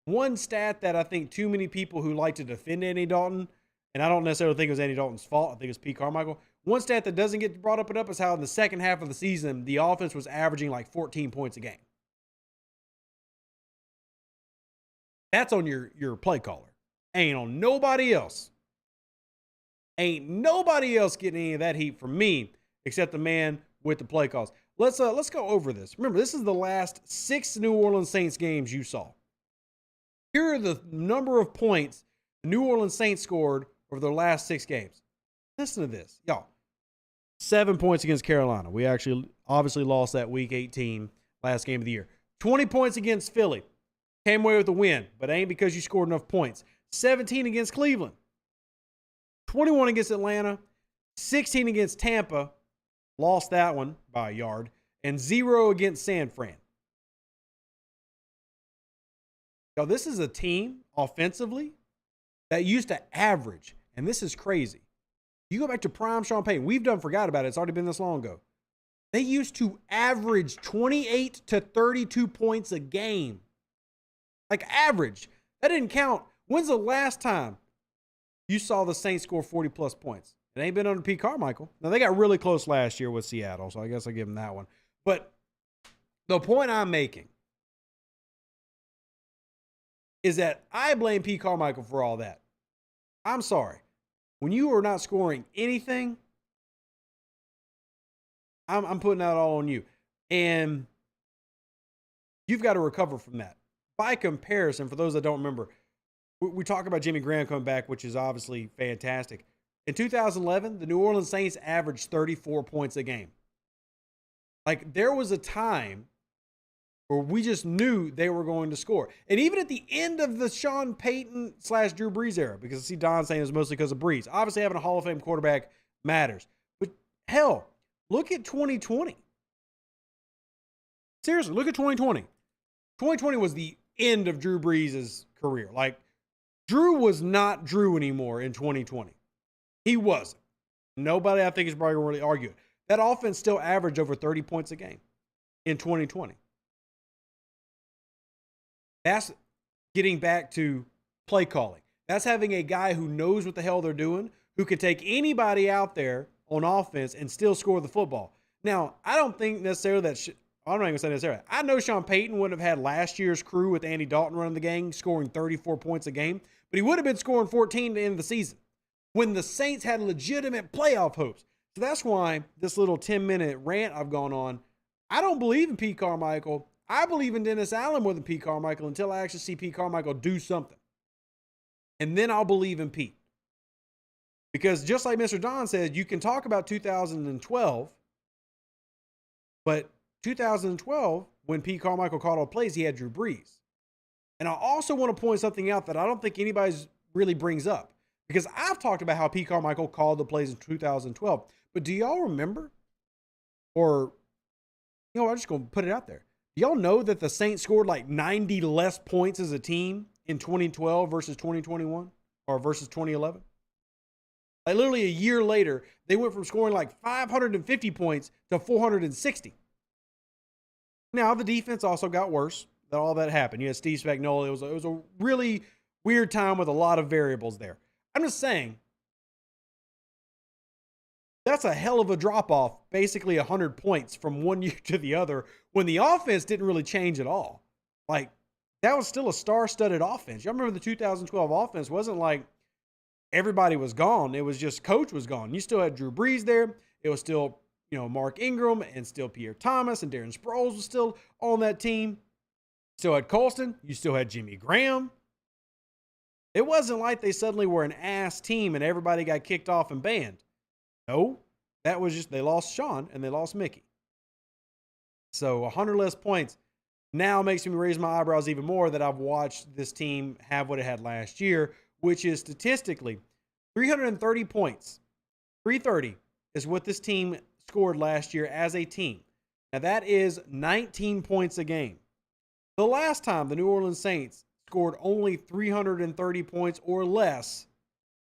one stat that I think too many people who like to defend Andy Dalton, and I don't necessarily think it was Andy Dalton's fault, I think it's Pete Carmichael. One stat that doesn't get brought up is how in the second half of the season, the offense was averaging like 14 points a game. That's on your play caller. Ain't on nobody else. Ain't nobody else getting any of that heat from me except the man with the play calls. Let's go over this. Remember, this is the last 6 New Orleans Saints games you saw. Here are the number of points the New Orleans Saints scored over their last 6 games. Listen to this, y'all. 7 points against Carolina. We actually obviously lost that week 18, last game of the year. 20 points against Philly. Came away with a win, but it ain't because you scored enough points. 17 against Cleveland. 21 against Atlanta. 16 against Tampa. Lost that one by a yard. And 0 against San Fran. Now, this is a team offensively that used to average, and this is crazy. You go back to prime Sean Payton. We've forgot about it. It's already been this long ago. They used to average 28 to 32 points a game. Like average. That didn't count. When's the last time you saw the Saints score 40-plus points? It ain't been under Pete Carmichael. Now, they got really close last year with Seattle, so I guess I'll give them that one. But the point I'm making is that I blame Pete Carmichael for all that. I'm sorry. When you are not scoring anything, I'm putting that all on you. And you've got to recover from that. By comparison, for those that don't remember, we talk about Jimmy Graham coming back, which is obviously fantastic. In 2011, the New Orleans Saints averaged 34 points a game. Like, there was a time where we just knew they were going to score. And even at the end of the Sean Payton / Drew Brees era, because I see Don saying it was mostly because of Brees. Obviously, having a Hall of Fame quarterback matters. But hell, look at 2020. Seriously, look at 2020. 2020 was the end of Drew Brees' career. Like, Drew was not Drew anymore in 2020. He wasn't. Nobody, I think, is probably going to really argue it. That offense still averaged over 30 points a game in 2020. That's getting back to play calling. That's having a guy who knows what the hell they're doing, who can take anybody out there on offense and still score the football. Now, I don't think necessarily that I'm not even going to say necessarily. I know Sean Payton wouldn't have had last year's crew with Andy Dalton running the game, scoring 34 points a game, but he would have been scoring 14 at the end of the season when the Saints had legitimate playoff hopes. So that's why this little 10-minute rant I've gone on, I don't believe in Pete Carmichael. I believe in Dennis Allen more than Pete Carmichael until I actually see Pete Carmichael do something. And then I'll believe in Pete. Because just like Mr. Don said, you can talk about 2012, but 2012, when Pete Carmichael called all plays, he had Drew Brees. And I also want to point something out that I don't think anybody really brings up. Because I've talked about how Pete Carmichael called the plays in 2012. But do y'all remember? Or, I'm just going to put it out there. Do y'all know that the Saints scored like 90 less points as a team in 2012 versus 2021? Or versus 2011? Like literally a year later, they went from scoring like 550 points to 460. Now, the defense also got worse. That all that happened. You had Steve Spagnuolo. It was a really weird time with a lot of variables there. I'm just saying, that's a hell of a drop-off, basically 100 points from one year to the other, when the offense didn't really change at all. Like, that was still a star-studded offense. Y'all remember the 2012 offense wasn't like everybody was gone. It was just coach was gone. You still had Drew Brees there. It was still, Mark Ingram and still Pierre Thomas, and Darren Sproles was still on that team. Still had Colston. You still had Jimmy Graham. It wasn't like they suddenly were an ass team and everybody got kicked off and banned. No, that was just they lost Sean and they lost Mickey. So 100 less points now makes me raise my eyebrows even more that I've watched this team have what it had last year, which is statistically 330 points. 330 is what this team scored last year as a team. Now that is 19 points a game. The last time the New Orleans Saints scored only 330 points or less,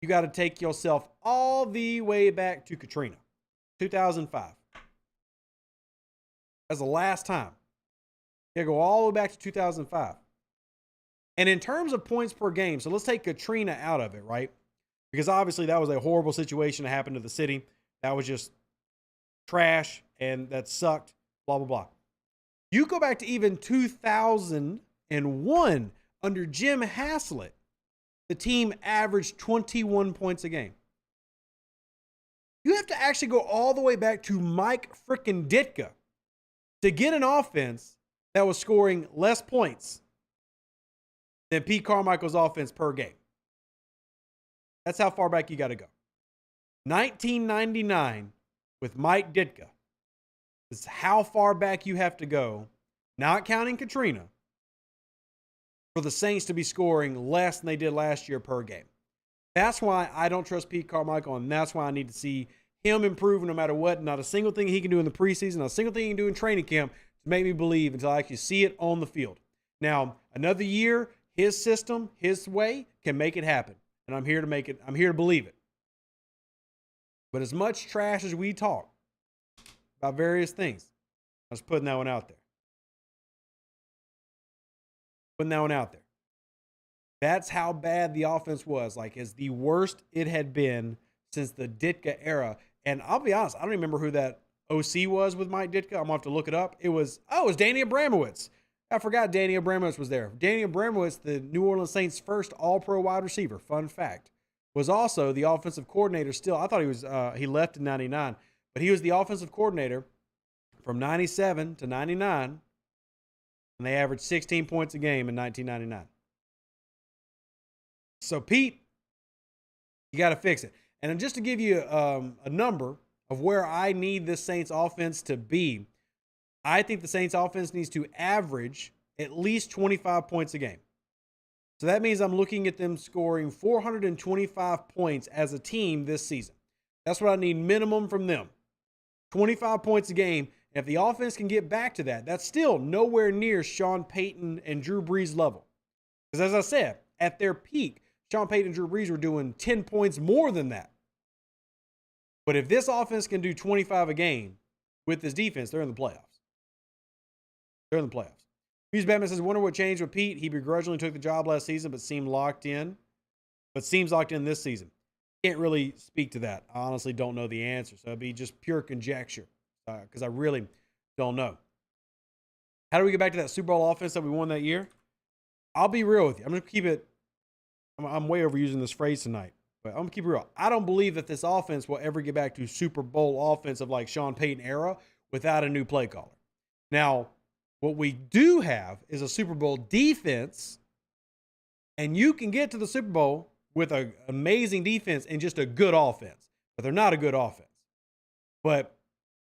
you got to take yourself all the way back to Katrina, 2005. That's the last time. You got to go all the way back to 2005. And in terms of points per game, so let's take Katrina out of it, right? Because obviously that was a horrible situation that happened to the city. That was just trash and that sucked, blah, blah, blah. You go back to even 2001 under Jim Haslett, the team averaged 21 points a game. You have to actually go all the way back to Mike frickin' Ditka to get an offense that was scoring less points than Pete Carmichael's offense per game. That's how far back you got to go. 1999 with Mike Ditka. This is how far back you have to go, not counting Katrina, for the Saints to be scoring less than they did last year per game. That's why I don't trust Pete Carmichael, and that's why I need to see him improve no matter what. Not a single thing he can do in the preseason, not a single thing he can do in training camp to make me believe until I actually see it on the field. Now, another year, his system, his way can make it happen. And I'm here to make it, I'm here to believe it. But as much trash as we talk about various things, I was putting that one out there. Putting that one out there. That's how bad the offense was. Like, it's the worst it had been since the Ditka era. And I'll be honest, I don't remember who that OC was with Mike Ditka. I'm going to have to look it up. It was Danny Abramowitz. I forgot Danny Abramowitz was there. Danny Abramowitz, the New Orleans Saints' first all-pro wide receiver, fun fact, was also the offensive coordinator still. I thought he left in 99, but he was the offensive coordinator from 97 to 99, and they averaged 16 points a game in 1999. So, Pete, you got to fix it. And just to give you a number of where I need this Saints offense to be, I think the Saints offense needs to average at least 25 points a game. So that means I'm looking at them scoring 425 points as a team this season. That's what I need minimum from them. 25 points a game. And if the offense can get back to that, that's still nowhere near Sean Payton and Drew Brees level. Because as I said, at their peak, Sean Payton and Drew Brees were doing 10 points more than that. But if this offense can do 25 a game with this defense, they're in the playoffs. They're in the playoffs. Hughes Batman says, wonder what changed with Pete. He begrudgingly took the job last season, but seems locked in this season. Can't really speak to that. I honestly don't know the answer. So it'd be just pure conjecture because I really don't know. How do we get back to that Super Bowl offense that we won that year? I'll be real with you. I'm going to keep it. I'm way overusing this phrase tonight, but I'm going to keep it real. I don't believe that this offense will ever get back to Super Bowl offense of like Sean Payton era without a new play caller. Now, what we do have is a Super Bowl defense, and you can get to the Super Bowl with an amazing defense and just a good offense, but they're not a good offense. But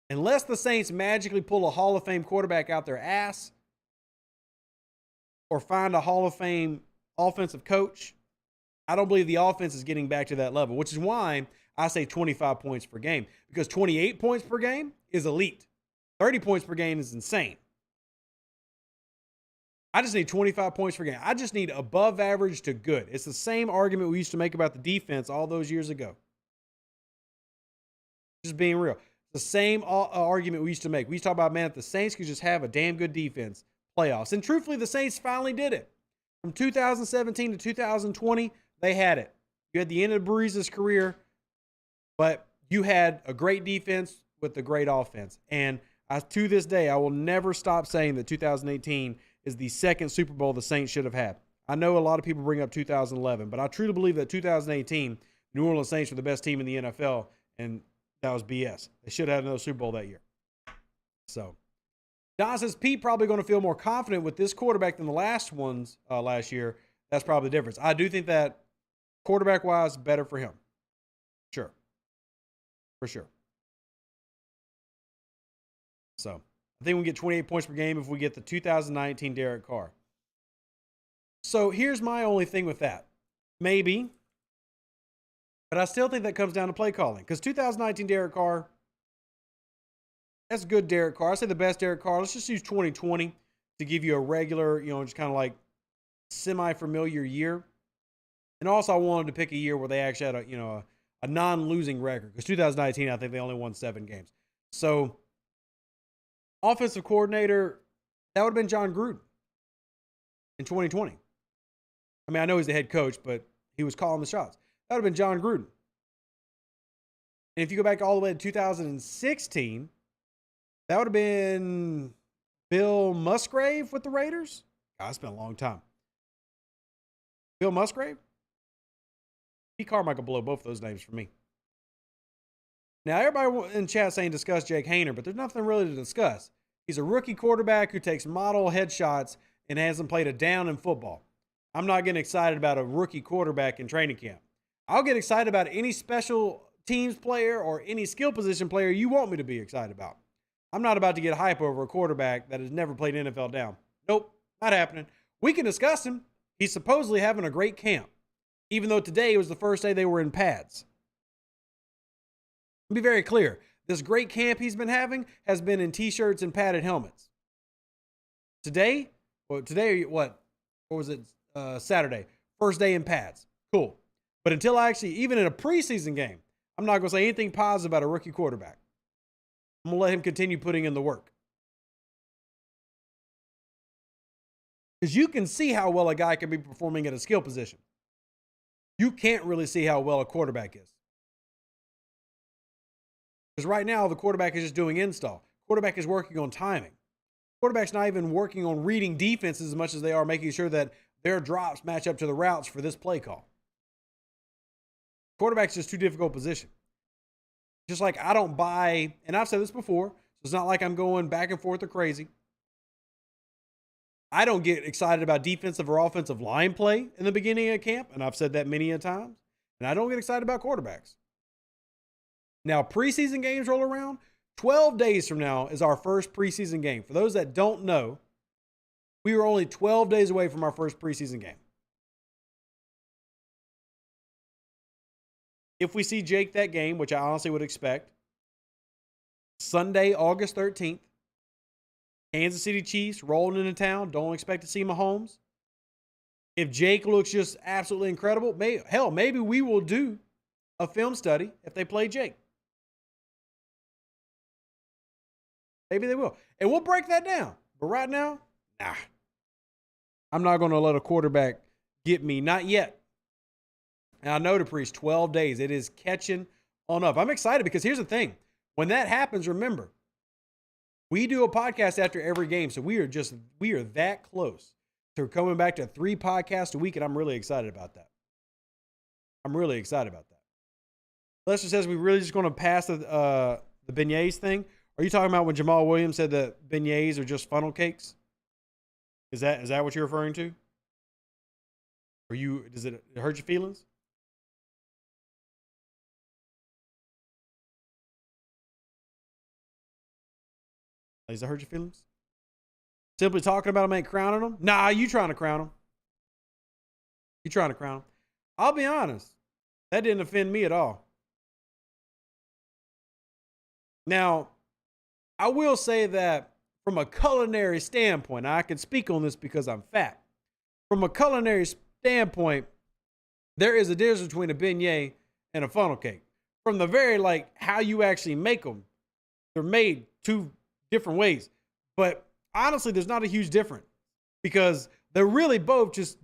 unless the Saints magically pull a Hall of Fame quarterback out their ass or find a Hall of Fame offensive coach, I don't believe the offense is getting back to that level, which is why I say 25 points per game, because 28 points per game is elite. 30 points per game is insane. I just need 25 points per game. I just need above average to good. It's the same argument we used to make about the defense all those years ago. Just being real. The same argument we used to make. We used to talk about, man, if the Saints could just have a damn good defense, playoffs. And truthfully, the Saints finally did it. From 2017 to 2020, they had it. You had the end of Brees' career, but you had a great defense with a great offense. And to this day, I will never stop saying that 2018 is the second Super Bowl the Saints should have had. I know a lot of people bring up 2011, but I truly believe that 2018, New Orleans Saints were the best team in the NFL, and that was BS. They should have had another Super Bowl that year. So, Don says Pete probably going to feel more confident with this quarterback than the last ones last year. That's probably the difference. I do think that quarterback-wise, better for him. Sure. For sure. So, I think we get 28 points per game if we get the 2019 Derek Carr. So, here's my only thing with that. Maybe. But I still think that comes down to play calling. Because 2019 Derek Carr, that's good Derek Carr. I say the best Derek Carr. Let's just use 2020 to give you a regular, just kind of like semi-familiar year. And also, I wanted to pick a year where they actually had a non-losing record. Because 2019, I think they only won 7 games. So, offensive coordinator, that would have been John Gruden in 2020. I mean, I know he's the head coach, but he was calling the shots. That would have been John Gruden. And if you go back all the way to 2016, that would have been Bill Musgrave with the Raiders. God, it's been a long time. Bill Musgrave? Pete Carmichael blow both of those names for me. Now, everybody in chat saying discuss Jake Haener, but there's nothing really to discuss. He's a rookie quarterback who takes model headshots and hasn't played a down in football. I'm not getting excited about a rookie quarterback in training camp. I'll get excited about any special teams player or any skill position player you want me to be excited about. I'm not about to get hype over a quarterback that has never played NFL down. Nope, not happening. We can discuss him. He's supposedly having a great camp, even though today was the first day they were in pads. Be very clear. This great camp he's been having has been in T-shirts and padded helmets. Today, what was it? Saturday. First day in pads. Cool. But until even in a preseason game, I'm not going to say anything positive about a rookie quarterback. I'm going to let him continue putting in the work. Because you can see how well a guy can be performing at a skill position. You can't really see how well a quarterback is. Because right now, the quarterback is just doing install. Quarterback is working on timing. Quarterback's not even working on reading defenses as much as they are making sure that their drops match up to the routes for this play call. Quarterback's just too difficult position. Just like I don't buy, and I've said this before, so it's not like I'm going back and forth or crazy. I don't get excited about defensive or offensive line play in the beginning of camp, and I've said that many a times. And I don't get excited about quarterbacks. Now, preseason games roll around. 12 days from now is our first preseason game. For those that don't know, we were only 12 days away from our first preseason game. If we see Jake that game, which I honestly would expect, Sunday, August 13th, Kansas City Chiefs rolling into town. Don't expect to see Mahomes. If Jake looks just absolutely incredible, maybe we will do a film study if they play Jake. Maybe they will. And we'll break that down. But right now, nah. I'm not going to let a quarterback get me. Not yet. And I know to preach 12 days. It is catching on up. I'm excited because here's the thing. When that happens, remember, we do a podcast after every game. So we are that close to coming back to 3 podcasts a week. And I'm really excited about that. Lester says we really just going to pass the beignets thing. Are you talking about when Jamal Williams said that beignets are just funnel cakes? Is that what you're referring to? Does it hurt your feelings? Does it hurt your feelings? Simply talking about them ain't crowning them? Nah, you trying to crown them. I'll be honest. That didn't offend me at all. Now, I will say that from a culinary standpoint, I can speak on this because I'm fat. From a culinary standpoint, there is a difference between a beignet and a funnel cake. From the very, how you actually make them, they're made 2 different ways. But honestly, there's not a huge difference because they're really both just,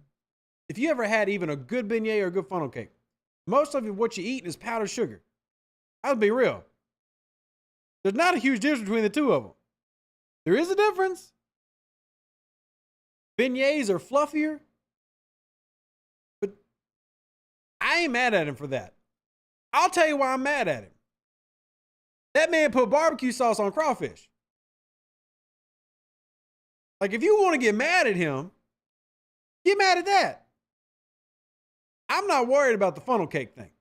if you ever had even a good beignet or a good funnel cake, most of what you eat is powdered sugar. I'll be real. There's not a huge difference between the 2 of them. There is a difference. Beignets are fluffier, I ain't mad at him for that. I'll tell you why I'm mad at him. That man put barbecue sauce on crawfish. Like, if you want to get mad at him, get mad at that. I'm not worried about the funnel cake thing.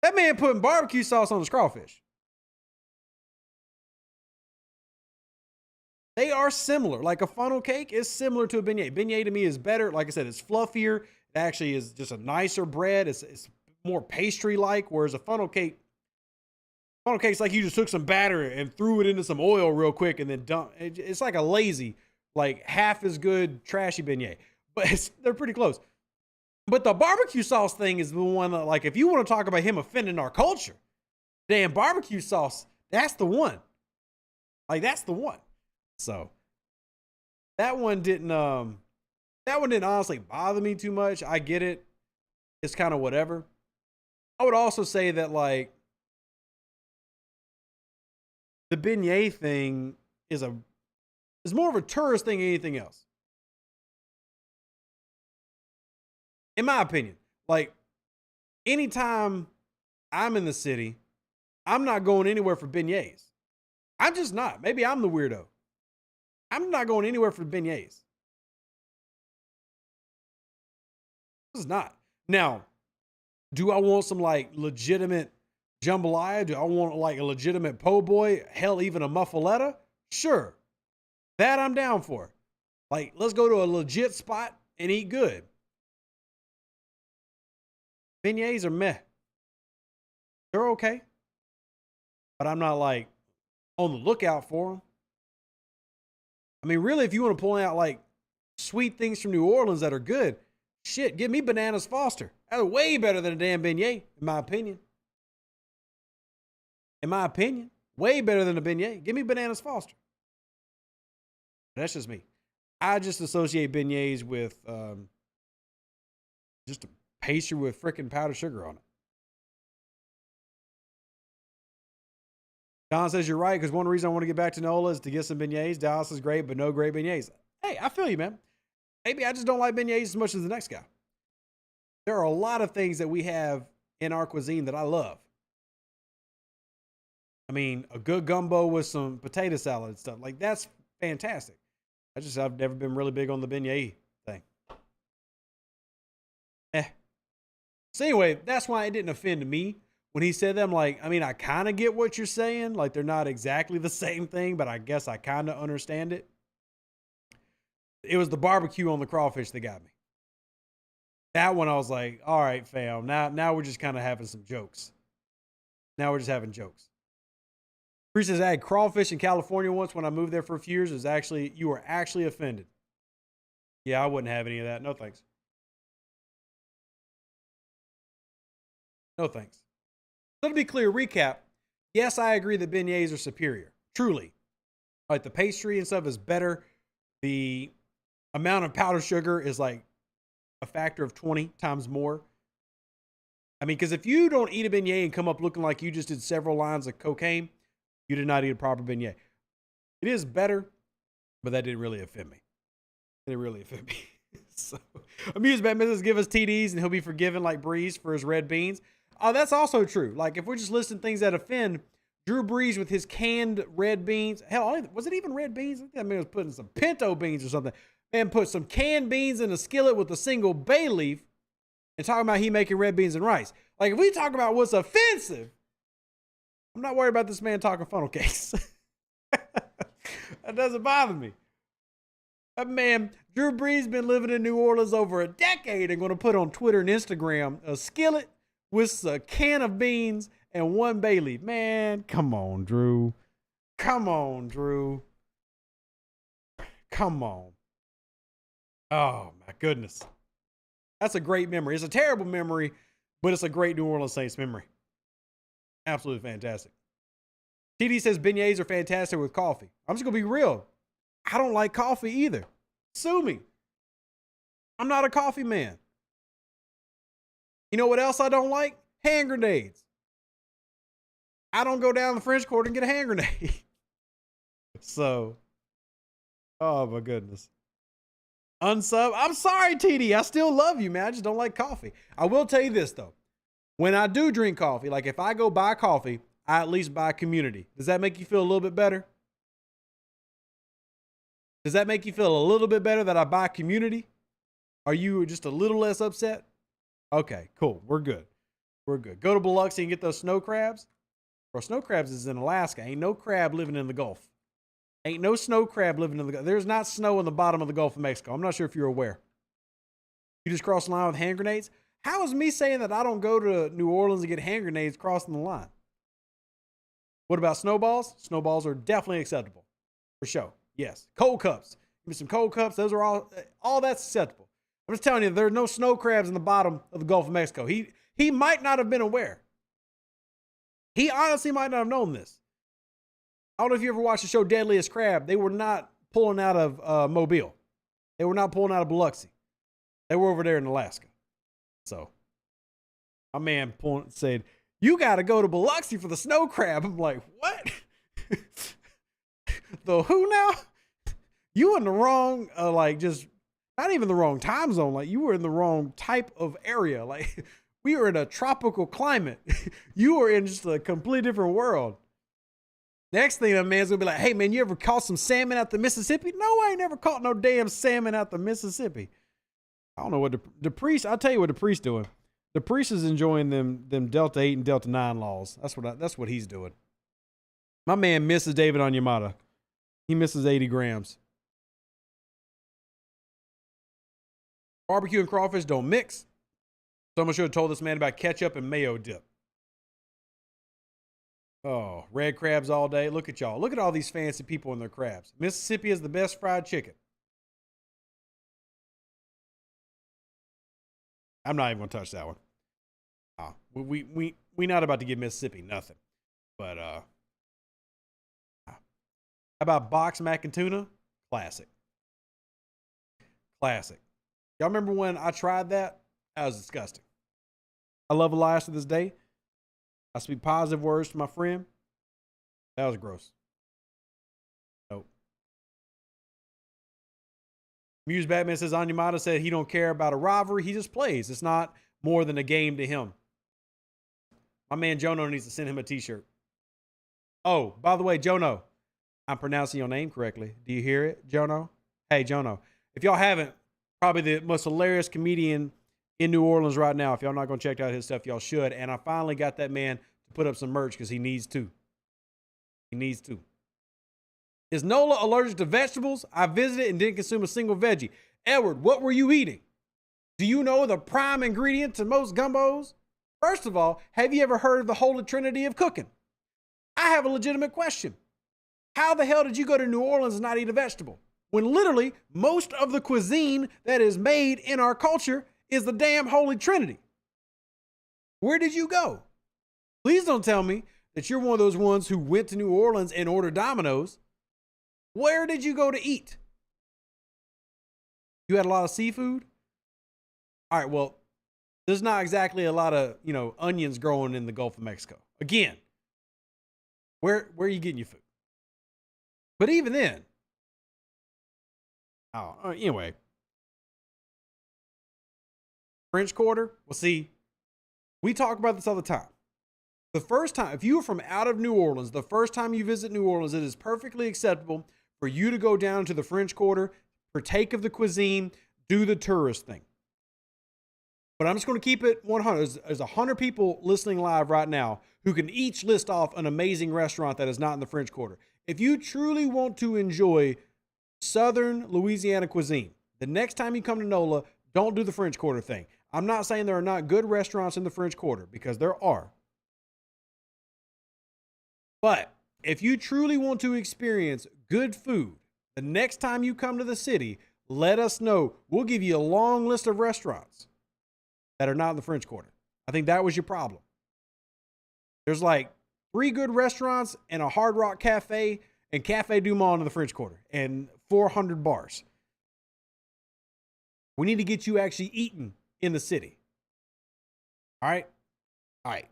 That man putting barbecue sauce on his crawfish. They are similar. Like, a funnel cake is similar to a beignet. Beignet to me is better. Like I said, it's fluffier. It actually is just a nicer bread. It's more pastry-like, whereas a funnel cake's like you just took some batter and threw it into some oil real quick and then dumped. It's like a lazy, like half as good trashy beignet. But they're pretty close. But the barbecue sauce thing is the one that, like, if you want to talk about him offending our culture, damn, barbecue sauce, that's the one. Like, that's the one. So that one didn't honestly bother me too much. I get it. It's kind of whatever. I would also say that, like, the beignet thing is more of a tourist thing than anything else. In my opinion, like, anytime I'm in the city, I'm not going anywhere for beignets. I'm just not. Maybe I'm the weirdo. I'm not going anywhere for beignets. It's not. Now, do I want some, like, legitimate jambalaya? Do I want, like, a legitimate po' boy? Hell, even a muffaletta? Sure. That I'm down for. Like, let's go to a legit spot and eat good. Beignets are meh. They're okay. But I'm not, like, on the lookout for them. I mean, really, if you want to point out, like, sweet things from New Orleans that are good, shit, give me Bananas Foster. That's way better than a damn beignet, in my opinion. In my opinion, way better than a beignet. Give me Bananas Foster. That's just me. I just associate beignets with just a pastry with freaking powdered sugar on it. Don says you're right, because one reason I want to get back to Nola is to get some beignets. Dallas is great, but no great beignets. Hey, I feel you, man. Maybe I just don't like beignets as much as the next guy. There are a lot of things that we have in our cuisine that I love. I mean, a good gumbo with some potato salad and stuff. Like, that's fantastic. I've never been really big on the beignet thing. So anyway, that's why it didn't offend me when he said that. I'm like, I mean, I kind of get what you're saying. Like, they're not exactly the same thing, but I guess I kind of understand it. It was the barbecue on the crawfish that got me. That one, I was like, all right, fam. Now we're just kind of having some jokes. Now we're just having jokes. Priest says, I had crawfish in California once when I moved there for a few years. You were actually offended. Yeah, I wouldn't have any of that. No thanks. No thanks. So to be clear, recap. Yes, I agree that beignets are superior. Truly. Like, the pastry and stuff is better. The amount of powdered sugar is like a factor of 20 times more. I mean, because if you don't eat a beignet and come up looking like you just did several lines of cocaine, you did not eat a proper beignet. It is better, but that didn't really offend me. It didn't really offend me. So, Amused Batman says, give us TDs and he'll be forgiven like Breeze for his red beans. Oh, that's also true. Like, if we're just listing things that offend, Drew Brees with his canned red beans. Hell, was it even red beans? I think that man was putting some pinto beans or something. Man put some canned beans in a skillet with a single bay leaf and talking about he making red beans and rice. Like, if we talk about what's offensive, I'm not worried about this man talking funnel cakes. That doesn't bother me. That man, Drew Brees, been living in New Orleans over a decade and going to put on Twitter and Instagram a skillet with a can of beans and one bay leaf. Man, come on, Drew. Come on, Drew. Come on. Oh, my goodness. That's a great memory. It's a terrible memory, but it's a great New Orleans Saints memory. Absolutely fantastic. TD says beignets are fantastic with coffee. I'm just going to be real. I don't like coffee either. Sue me. I'm not a coffee man. You know what else I don't like? Hand grenades. I don't go down the French Quarter and get a hand grenade. So, oh my goodness. Unsub. I'm sorry, TD. I still love you, man. I just don't like coffee. I will tell you this, though. When I do drink coffee, like if I go buy coffee, I at least buy Community. Does that make you feel a little bit better? Does that make you feel a little bit better that I buy Community? Are you just a little less upset? Okay, cool. We're good. We're good. Go to Biloxi and get those snow crabs. Bro, snow crabs is in Alaska. Ain't no crab living in the Gulf. Ain't no snow crab living in the Gulf. There's not snow in the bottom of the Gulf of Mexico. I'm not sure if you're aware. You just cross the line with hand grenades? How is me saying that I don't go to New Orleans and get hand grenades crossing the line? What about snowballs? Snowballs are definitely acceptable. For sure. Yes. Cold cups. Give me some cold cups. Those are all that's acceptable. I'm just telling you, there's no snow crabs in the bottom of the Gulf of Mexico. He might not have been aware. He honestly might not have known this. I don't know if you ever watched the show Deadliest Crab. They were not pulling out of Mobile. They were not pulling out of Biloxi. They were over there in Alaska. So, my man said, you got to go to Biloxi for the snow crab. I'm like, what? The who now? You in the wrong, just not even the wrong time zone. Like, you were in the wrong type of area. Like, we were in a tropical climate. You were in just a completely different world. Next thing, that man's gonna be like, hey, man, you ever caught some salmon out the Mississippi? No, I ain't never caught no damn salmon out the Mississippi. I don't know what the priest, I'll tell you what the priest doing. The priest is enjoying them Delta 8 and Delta 9 laws. That's what he's doing. My man misses David on Yamada. He misses 80 grams. Barbecue and crawfish don't mix. Someone should have told this man about ketchup and mayo dip. Oh, red crabs all day. Look at y'all. Look at all these fancy people and their crabs. Mississippi is the best fried chicken. I'm not even going to touch that one. We not about to give Mississippi nothing. But how about boxed mac and tuna? Classic. Classic. Y'all remember when I tried that? That was disgusting. I love Elias to this day. I speak positive words to my friend. That was gross. Nope. Muse Batman says Anyamata said he don't care about a rivalry. He just plays. It's not more than a game to him. My man Jono needs to send him a t-shirt. Oh, by the way, Jono, I'm pronouncing your name correctly. Do you hear it, Jono? Hey, Jono. If y'all haven't, probably the most hilarious comedian in New Orleans right now. If y'all not going to check out his stuff, y'all should. And I finally got that man to put up some merch because he needs to. He needs to. Is Nola allergic to vegetables? I visited and didn't consume a single veggie. Edward, what were you eating? Do you know the prime ingredient to most gumbos? First of all, have you ever heard of the Holy Trinity of cooking? I have a legitimate question. How the hell did you go to New Orleans and not eat a vegetable? When literally most of the cuisine that is made in our culture is the damn Holy Trinity. Where did you go? Please don't tell me that you're one of those ones who went to New Orleans and ordered Domino's. Where did you go to eat? You had a lot of seafood? All right, well, there's not exactly a lot of, onions growing in the Gulf of Mexico. Again, where are you getting your food? But even then, anyway. French Quarter, well, see, we talk about this all the time. The first time, if you are from out of New Orleans, the first time you visit New Orleans, it is perfectly acceptable for you to go down to the French Quarter, partake of the cuisine, do the tourist thing. But I'm just going to keep it 100. There's 100 people listening live right now who can each list off an amazing restaurant that is not in the French Quarter. If you truly want to enjoy Southern Louisiana cuisine, the next time you come to NOLA, don't do the French Quarter thing. I'm not saying there are not good restaurants in the French Quarter, because there are. But if you truly want to experience good food, the next time you come to the city, let us know. We'll give you a long list of restaurants that are not in the French Quarter. I think that was your problem. There's like 3 good restaurants and a Hard Rock Cafe and Cafe Du Monde in the French Quarter and 400 bars. We need to get you actually eating in the city. All right? All right.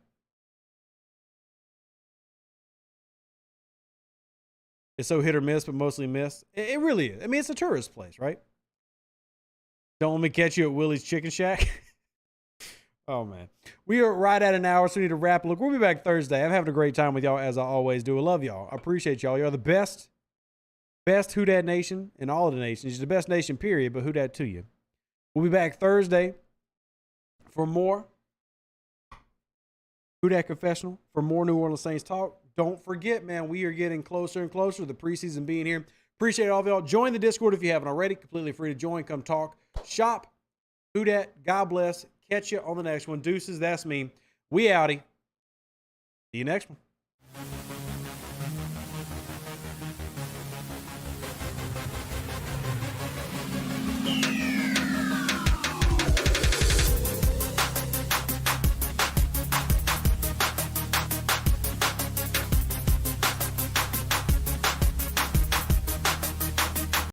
It's so hit or miss, but mostly miss. It really is. I mean, it's a tourist place, right? Don't let me catch you at Willie's Chicken Shack. Oh, man. We are right at an hour, so we need to wrap. Look, we'll be back Thursday. I'm having a great time with y'all, as I always do. I love y'all. I appreciate y'all. Y'all are the best Who Dat Nation in all of the nations. You're the best nation, period, but Who Dat to you. We'll be back Thursday for more Who Dat Confessional, for more New Orleans Saints talk. Don't forget, man, we are getting closer and closer to the preseason being here. Appreciate all of y'all. Join the Discord if you haven't already. Completely free to join. Come talk. Shop. Who Dat. God bless. Catch you on the next one. Deuces. That's me. We outie. See you next one.